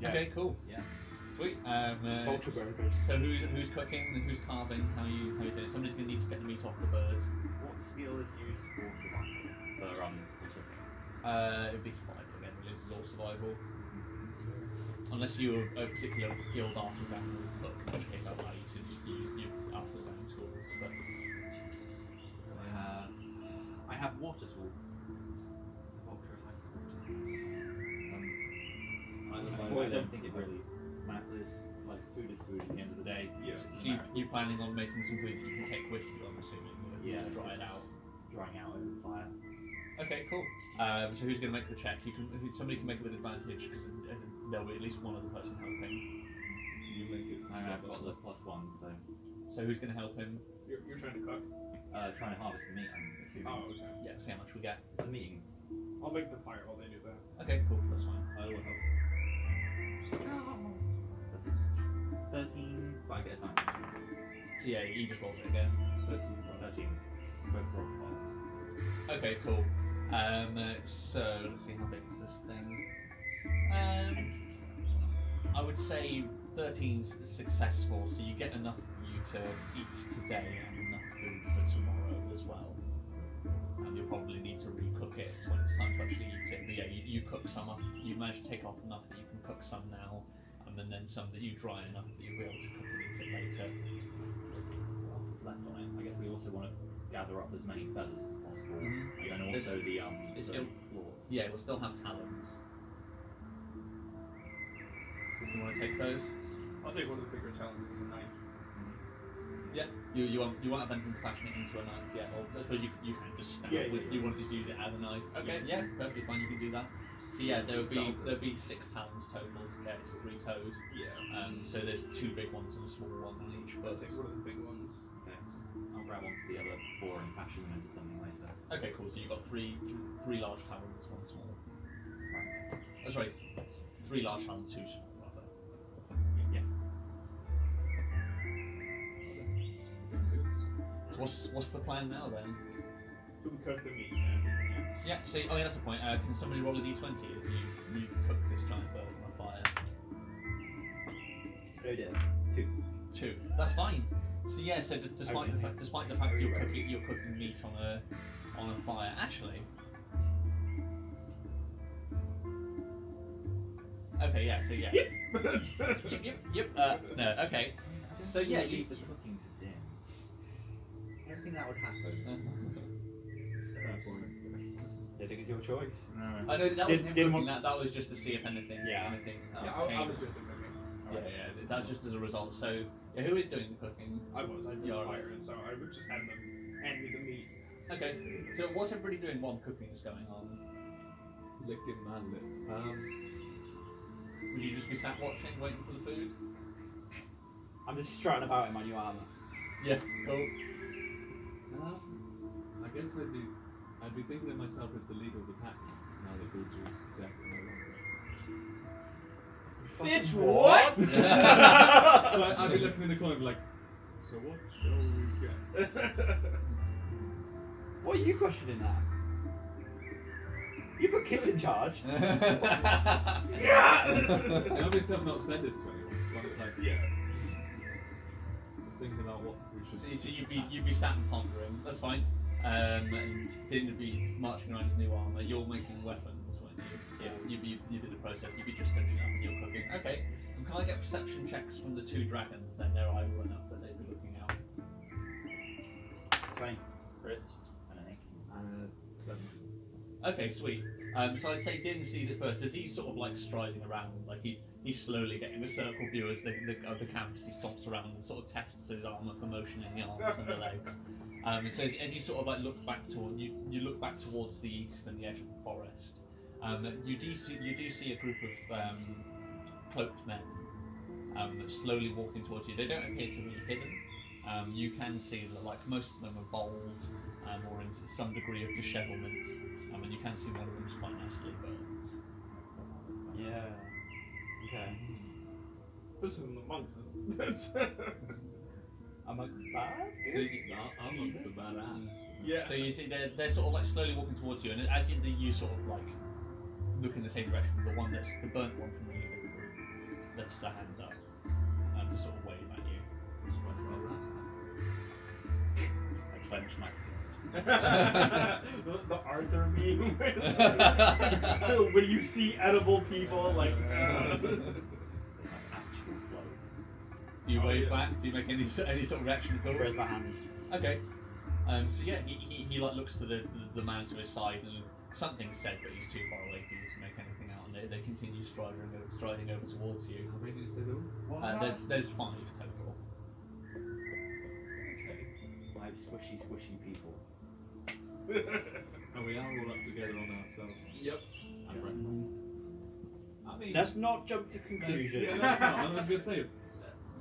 Yeah. Okay, cool. Yeah. Sweet. Vulture burgers. So who's cooking and who's carving? How you doing it? Somebody's gonna need to get the meat off the bird. What skill is used for survival? For cooking? It'd be survival again. This is all survival. Unless you're a particular guild artisanal cook, in which case I'd allow you to just use your artisan tools. But I have water tools. The vulture has water tools. I don't think it really matters. Like, food is food at the end of the day. Yeah. so you planning on making some food that you can take with you? I'm assuming. Yeah. To dry it out. Drying out over the fire. Okay, cool. So who's going to make the check? Somebody can make it with advantage because there'll be at least one other person helping. You make it. I've got the +1, so So who's going to help him? You're trying to cook. trying to harvest the meat. I'm assuming. Oh, okay. Yeah, see how much we get. It's a meeting. I'll make the fire while they do that. Okay, cool. That's fine. I will help. That's it. 13. But I get advantage. So yeah, he just rolls it again. 13. Both roll fives. Okay, cool. So let's see how big is this thing. I would say 13's successful, so you get enough for you to eat today and enough food for tomorrow as well. And you'll probably need to recook it when it's time to actually eat it. But yeah, you cook some up. You manage to take off enough that you can cook some now, and then some that you dry enough that you'll be able to cook and eat it later. What else is left on it? I guess we also want to gather up as many feathers as possible, Mhm. and also the claws. Yeah, it will still have talons. You want to take those? I'll take one of the bigger talons as a knife. Yeah. You won't have anything to fashion it into a knife yet, or I suppose you can just stab Yeah, it with. yeah. You want to just use it as a knife. Okay. Yeah, perfectly fine. You can do that. So yeah, there'll be 6 talons total to get. It's 3 toes. Yeah. So there's 2 big ones and a small one on each I'll foot. take one of the big ones. Okay. I'll grab onto the other 4 and fashion them into something later. Okay, cool. So you've got three large talons, 1 small. Right. Oh, sorry, 3 large talons, 2 small. what's the plan now then? So we cook the meat and everything. Yeah. So that's the point. Can somebody roll a d20 as you cook this giant bird on a fire? Oh dear. 2. That's fine. So yeah. So despite the fact you're cooking meat on a fire, actually. Okay. Yeah. So yeah. Yep. No. Okay. So yeah. Leave the cooking to dim. I don't think that would happen. Fair point. I think it's your choice. I know that wasn't him cooking. That was just to see if anything. Yeah. Anything. I changed. was just the cooking. Yeah. That's just as a result. So yeah, who is doing the cooking? I did Yeah, the alright. fire, and so I would just have them hand me the meat. Okay. So what's everybody doing while the cooking is going on? Licking man lips. Would you just be sat watching, waiting for the food? I'm just strutting about in my new armor. Yeah. Cool. I guess I'd be thinking of myself as the leader of the pack now that Vultures definitely no longer. Bitch, what? So I'd be looking in the corner and be like, so what shall we get? What are you questioning that? You put kids in charge. Yeah! And obviously I've not said this to anyone, so I'm just like, Yeah. just thinking about what we should So you'd be sat and pondering. That's fine. And didn't be marching around his new armor. You're making weapons, weren't you? Yeah. You did the process. You'd be just finishing up and you're cooking. Okay. And can I get perception checks from the 2 dragons? Then their eye run up that they'd be looking out. 20. Crits and an 17. Okay, sweet. So I'd say Din sees it first as he's sort of like striding around, like he's slowly getting a circle view as the camps. He stomps around and sort of tests his armor for motion in the arms and the legs. So as you sort of like look back toward you look back towards the east and the edge of the forest. You do see a group of cloaked men slowly walking towards you. They don't appear to be hidden. You can see that like most of them are bald or in some degree of dishevelment. And you can see one of them is quite nicely burnt. Yeah. Okay. This is the monks. Amongst bad? See, I'm not so badass. Yeah. So you see they're sort of like slowly walking towards you, and as you sort of like look in the same direction, the burnt one from the leader of the group lifts a hand up to sort of wave at you. This went well last time. I clench my fist. the Arthur meme. When you see edible people, like. Actual clothes. Do you Oh, wave yeah. back? Do you make any sort of reaction at all? Where's my hand? Okay. So yeah, he like looks to the man to his side, and something said that he's too far away for you to make anything out, and they continue striding over towards you. How many did you say there were? There's 5 total. Okay. 5 squishy people. And we are all up together on our spells. Yep. And friendly. I mean, Let's not jump to conclusions. yeah, that's not, I was going to say,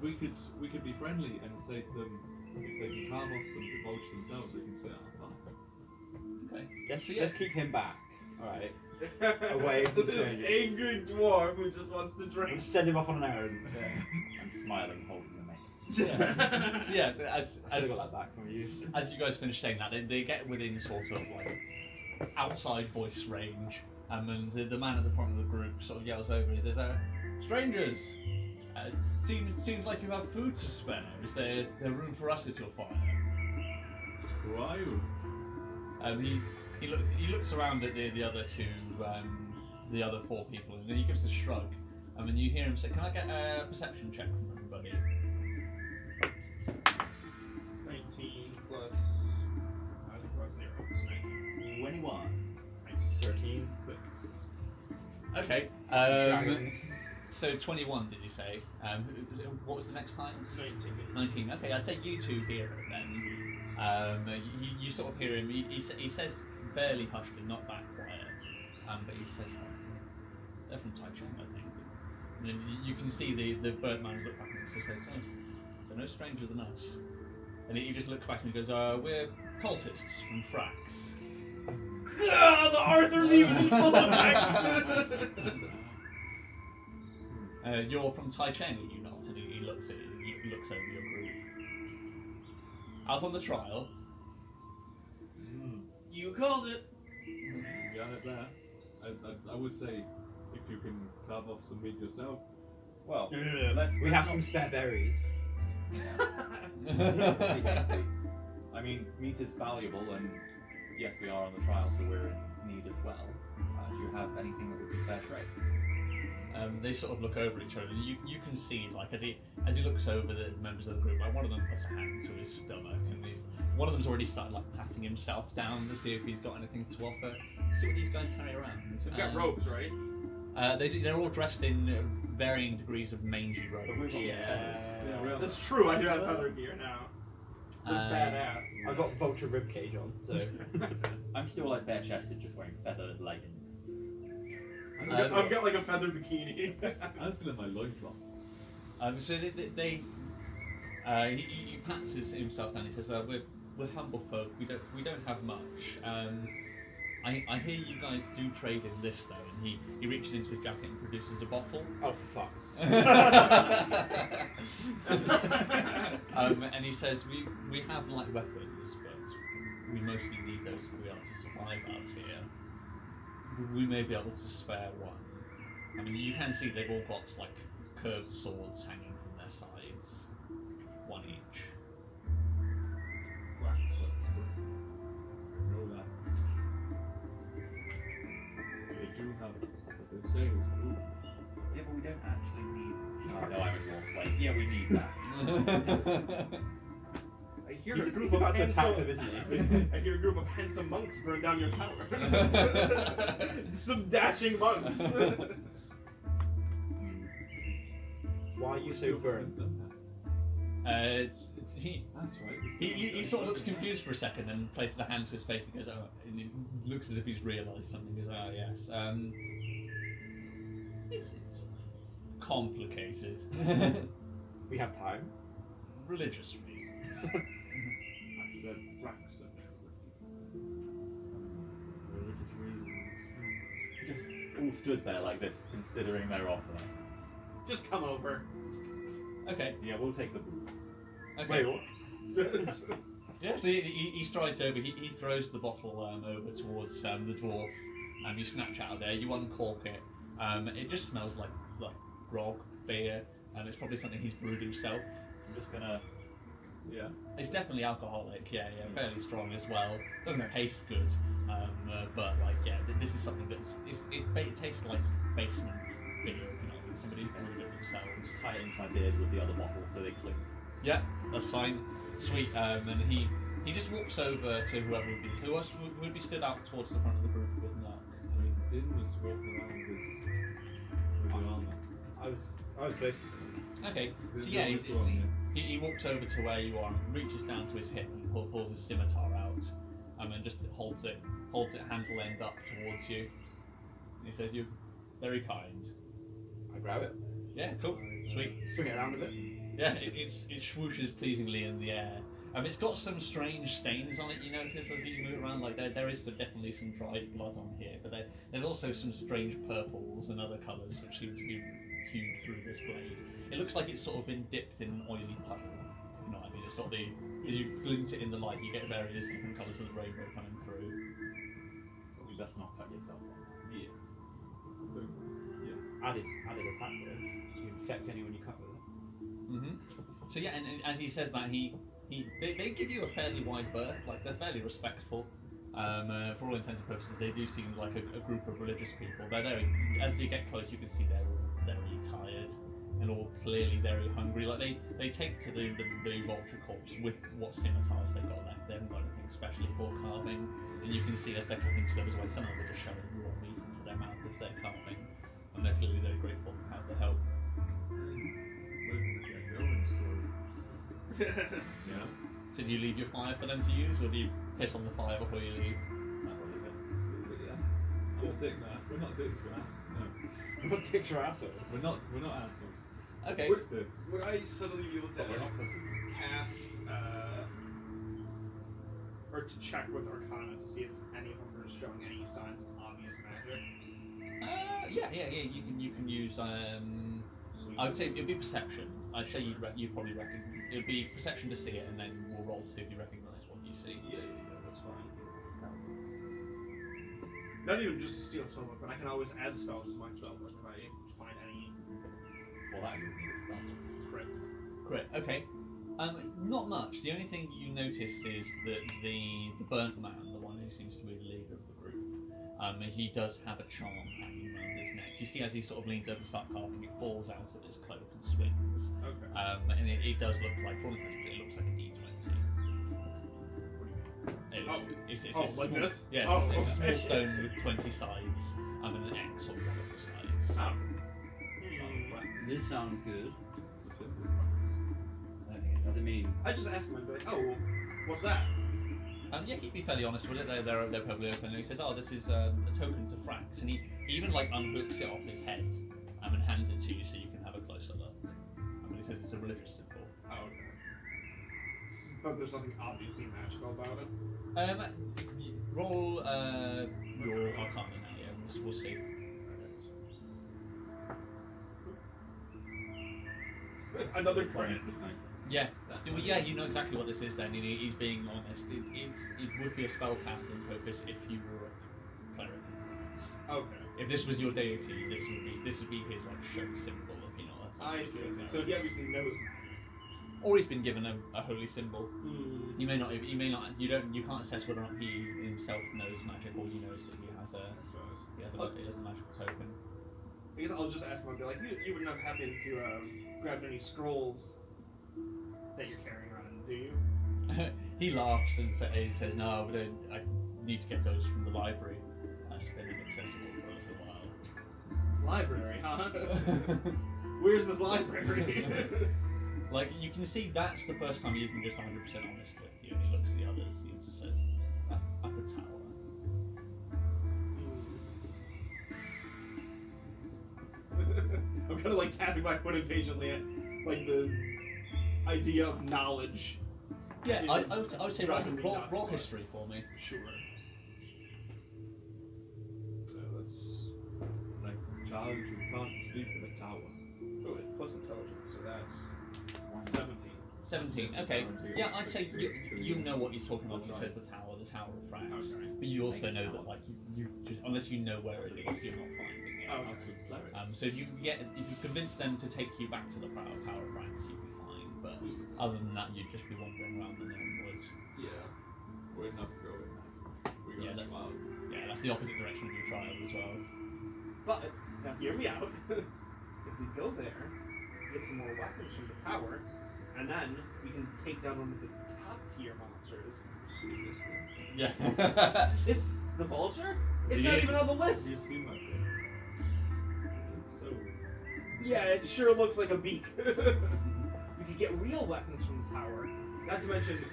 we could be friendly and say to them, if they can carve off some vultures themselves, they can sit out far. Okay. Let's keep him back. Alright. Away from This strangers. angry dwarf who just wants to We'll drink. send him off on an errand. I'm smiling, holding the mace. So yeah, so I should have got that back from you. as you guys finish saying that, they get within sort of like outside voice range, and the man at the front of the group sort of yells over. He says, "Strangers, seems like you have food to spare. Is there room for us at your fire?" Who are you? He looks around at the other 2, the other 4 people, and then he gives a shrug. And then you hear him say, "Can I get a perception check from everybody?" 19 plus 0 is 19. 21. 13. 6. Okay. Dragons. So 21, did you say? What was the next times? 19. 19. Okay, I'd say you 2 hear it then. You sort of hear him. He says fairly hushed and not that quiet. But he says that they're from Taichung, I think. And then you can see the birdman's look back at him and says, "Oh, they're no stranger than us." And he just looks back and he goes, "We're cultists from Frax." The Arthur meme is full of facts. You're from Taichung, are you not? And he looks over your group. Out on the trial. You called it. You got it there. I would say if you can carve off some meat yourself. Well, We have some spare berries. I mean, meat is valuable, and yes, we are on the trial, so we're in need as well. Do you have anything that would be fair trade? They sort of look over each other. You can see, like, as he looks over the members of the group, like one of them puts a hand to his stomach, and one of them's already started like patting himself down to see if he's got anything to offer. See what these guys carry around. We've got robes, right? They're all dressed in varying degrees of mangy robes. Yeah, we are. That's true. I do have feather gear now. Look badass. I've got vulture ribcage on, so. I'm still like bare-chested, just wearing feathered leggings. I've got like a feather bikini. I'm still in my loincloth. So he pats himself down. He says, "We're humble folk. We don't have much. I hear you guys do trade in this though." And he reaches into his jacket and produces a bottle. Oh fuck. And he says, "We have light weapons, but we mostly need those if we are to survive out here. We may be able to spare one. I mean, you can see they've all got like curved swords hanging from their sides, one each." That's true. I know that. They do have what they say is food. Yeah, but we don't actually need. Oh, no, I'm a dwarf. Like, yeah, we need that. I hear He's a group about to of attack handsome. them, isn't he? I hear a group of handsome monks burn down your tower. Some dashing monks. Why are you so burnt? He That's right. he sort of looks confused for a second, and places a hand to his face and goes, "Oh," and he looks as if he's realised something. He goes, "Oh yes, it's complicated." We have time. Religious reasons. I said racks are true. Religious reasons. Just all stood there like this, considering their offer. Just come over. Okay. Yeah, we'll take the booth. Okay. Wait, what? Yeah. So he strides over. He throws the bottle over towards the dwarf. You snatch out of there. You uncork it. It just smells like grog, beer, and it's probably something he's brewed himself. I'm just gonna. Yeah. It's definitely alcoholic. Yeah, fairly strong as well. Doesn't taste good, but like this is something it tastes like basement beer. You know, somebody brewed it themselves. Tie it into my beard with the other bottle so they clink. Yeah, that's fine. Sweet. And he just walks over to whoever would be. Who else would be stood out towards the front of the group with Mark? I mean, Din was walking around with the armor. I was close to him. Okay. Is So it yeah, on this one, he walks over to where you are, and reaches down to his hip and pulls his scimitar out, and just holds it handle end up towards you. And he says, "You're very kind." I grab it, Yeah, cool, sweet. swing it around a bit. Yeah, it swooshes pleasingly in the air. It's got some strange stains on it, you notice, as you move around. Like there is definitely some dried blood on here, but there's also some strange purples and other colours which seem to be hued through this blade. It looks like it's sort of been dipped in an oily puddle. You know what I mean? It's got as you glint it in the light, you get various different colours of the rainbow coming through. But we best not cut yourself on. Yeah. Added attack though. You infect anyone you cut with it. Mm-hmm. So yeah, and as he says that, they give you a fairly wide berth. Like they're fairly respectful. For all intents and purposes, they do seem like a group of religious people. They're very, as they get close, you can see they're all very tired and all clearly very hungry. Like they take to the vulture corpse with what scimitars they got left. They haven't got anything specially for carving, and you can see as they're cutting slivers away, some of them are just shoving raw meat into their mouth as they're carving, and they're clearly very grateful to have the help. Where did we get going? So. Yeah. So do you leave your fire for them to use, or do you piss on the fire before you leave? Yeah. I'm not dick that. We're not dicks. We're assholes. No. What dicks are assholes? We're not assholes. Okay. We're dicks. Would I suddenly be able to But we're not pussies. cast or to check with Arcana to see if any of them are showing any signs of obvious magic? Yeah. You can use. I would say it'd be perception. I'd say you'd probably recognize. It'd be perception to see it, and then we'll roll to see if you recognise what you see. Yeah, that's fine. Not even just a steal spellbook, but I can always add spells to my spellbook if I find any For that, you would need a spell. crit. Crit. Okay. Not much. The only thing you notice is that the burnt man, the one who seems to be the leader of the group, he does have a charm hanging around his neck. You see, as he sort of leans over to start carving, it falls out of his cloak and swings. Okay. And it does look like, for all intents, it looks like a D20. It's Oh, a like small, this? Yeah, Oh, it's a small okay. stone with 20 sides and an X on one of the sides. Oh. This sounds good. It's a simple I don't think it does. I mean, I just asked him, I'd be like, oh, well, what's that? Yeah, he'd be fairly honest with it. They're perfectly open. And he says, "Oh, this is a token to Frax," and he even like unhooks it off his head and hands it to you so you can have a closer look. He says it's a religious symbol. Oh, okay. But there's nothing obviously magical about it. Roll your Arcana now. Yeah, we'll see. Another crit. Yeah, you know exactly what this is. Then he's being honest. It would be a spellcasting focus if you were a cleric. Okay. If this was your deity, this would be his like show symbol. If you know what I see. So he obviously knows. Or he's been given a holy symbol. Hmm. You can't assess whether or not he himself knows magic. All you know is that he has a magical token. I guess I'll just ask him. I'll be like, you would not happen to grab any scrolls that you're carrying around, do you? He laughs and says, "No, but I need to get those from the library. That's been inaccessible for a little while." Library, huh? Where's this library? Like, you can see that's the first time he isn't just 100% honest with you, and he looks at the others, he just says, at the tower. I'm kind of like tapping my foot impatiently at like the idea of knowledge. Yeah, I would say driving me roll nuts. history for me. Sure. So let's. Like, child, you can't sleep in a tower. Oh, it plus intelligence, so that's 17. 17, okay. 17. Yeah, I'd say you know what he's talking about when he says the Tower of Frax. Okay. But you also know that, like, you just, unless you know where it is, you're not finding it. Okay. So if you convince them to take you back to the Tower of Frax, you'd be fine. But other than that, you'd just be wandering around the known woods. Yeah. We're not going. We Yeah, got that's- Yeah, that's the opposite direction of your trial as well. But now hear me out. If we go there, get some more weapons from the tower, and then we can take down one of the top tier monsters. Seriously. Yeah. Is the vulture? It's Yeah. not even on the You list. seem like it. So, Yeah, it sure looks like a beak. We could get real weapons from the tower, not to mention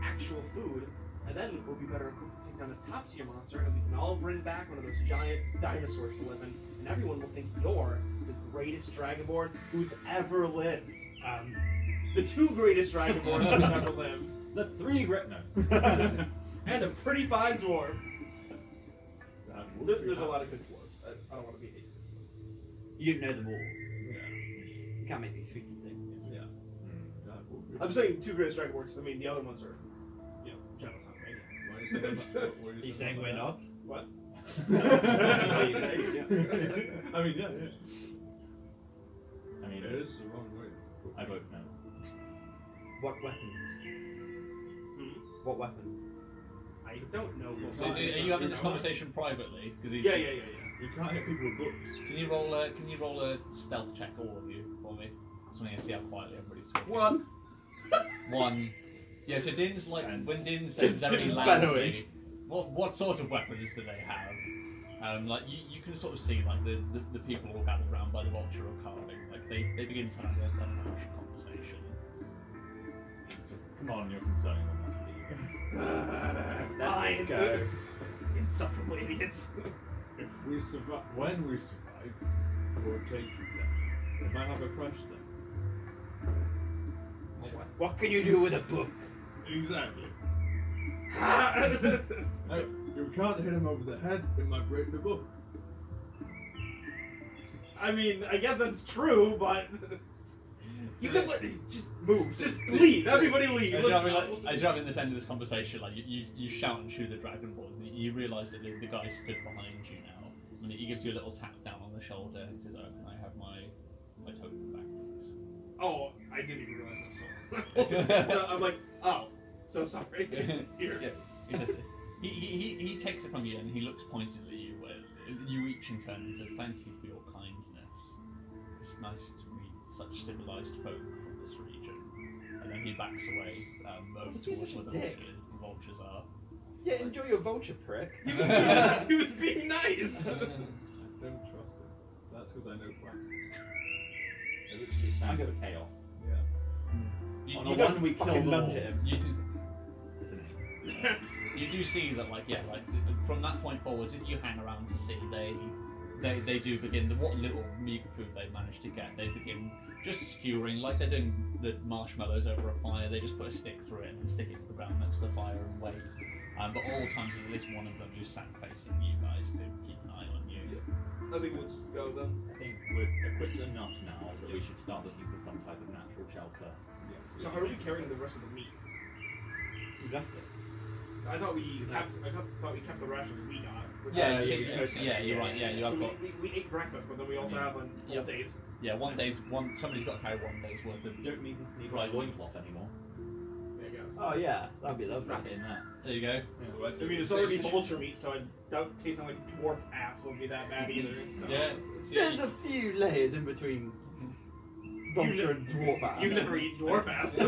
actual food, and then we'll be better equipped to take down a top tier monster, and we can all bring back one of those giant dinosaurs to live in, and everyone will think you're the greatest dragonborn who's ever lived. The two greatest dragonborns who's ever lived. the three great. No. And a pretty fine dwarf. that would be There's a hard. lot of good dwarves. I don't want to be hasty. You don't know them all. Yeah. You can't make these sweeping statements. Yeah. That would be I'm saying two greatest dragonborns. I mean, the other ones are, genocide maniacs. Why are you saying that? What Are you saying we're not? What? Are you saying, yeah. I mean, yeah. I mean, It is the wrong way. I vote no. What weapons? Hmm? What weapons? I don't know. What So are you having this conversation privately? Because Yeah. You can't hit people with books. Can you roll a stealth check, all of you, for me? So I can see how quietly everybody's talking. One. 1. Yeah, so Din's like, And- when Din says very Din's loudly, bellowing. what sort of weapons do they have? Like you can sort of see like the people all gathered around by the vulture or carving, like they begin to have a hushed conversation. Come on, you're concerning them. Fine. go. Insufferable idiots. If we survive, when we survive, we'll take you there. We might have a crush then. What can you do with a book? Exactly. Hey, you can't hit him over the head, it might break the book. I mean, I guess that's true, but You could just move. Just leave. Everybody leave. As Let's you're, go. as you're having this end of this conversation, like you shout and chew the dragon balls, and you realise that the guy stood behind you now, and he gives you a little tap down on the shoulder and says, "Oh, can I have my token back, please?" Oh, I didn't even realize that's so I'm like, oh, so sorry. Here. Yeah. He says, he takes it from you and he looks pointedly at you. You each in turn and says, "Thank you for your kindness. It's nice to meet such civilized folk from this region." And then he backs away, moves He's towards such a where the dick. vultures are. Yeah, enjoy your vulture, prick. He was being nice. I don't trust him. That's because I know plans. It literally stands for chaos. Yeah. On You a don't- one we kill fucking them all. lunge at him. Isn't it? You do see that, like from that point forwards, if you hang around to see, they do begin what little meager food they manage to get. They begin just skewering, like they're doing the marshmallows over a fire. They just put a stick through it and stick it to the ground next to the fire and wait. But all times, there's at least one of them who's sat facing you guys to keep an eye on you. I think we'll just go then. I think we're equipped enough now that we should start looking for some type of natural shelter. So how are we carrying the rest of the meat? We left it. I thought we kept the rations we got. which Yeah, is- you're right. Yeah, you So have got. we ate breakfast, but then we also have on full Yep. days. Yeah, somebody's got to carry 1 day's worth of. You don't need Right. a loincloth anymore. I guess. Oh yeah, that'd be lovely. Wrap it in there. There you go. So I mean, it's already vulture meat, so I doubt tasting like dwarf ass won't be that bad either. So. Yeah. See, There's a few layers in between vulture and dwarf ass. You never eat dwarf ass.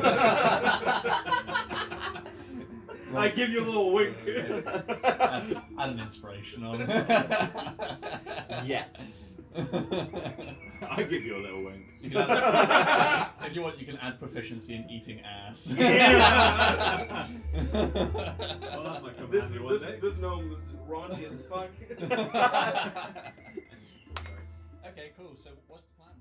I give you a little wink. add an inspiration on. Yet. I give you a little wink. You can add, if you want, you can add proficiency in eating ass. Yeah. Well, that might come this, handy one day. this gnome is raunchy as fuck. Okay, cool. So what's the plan?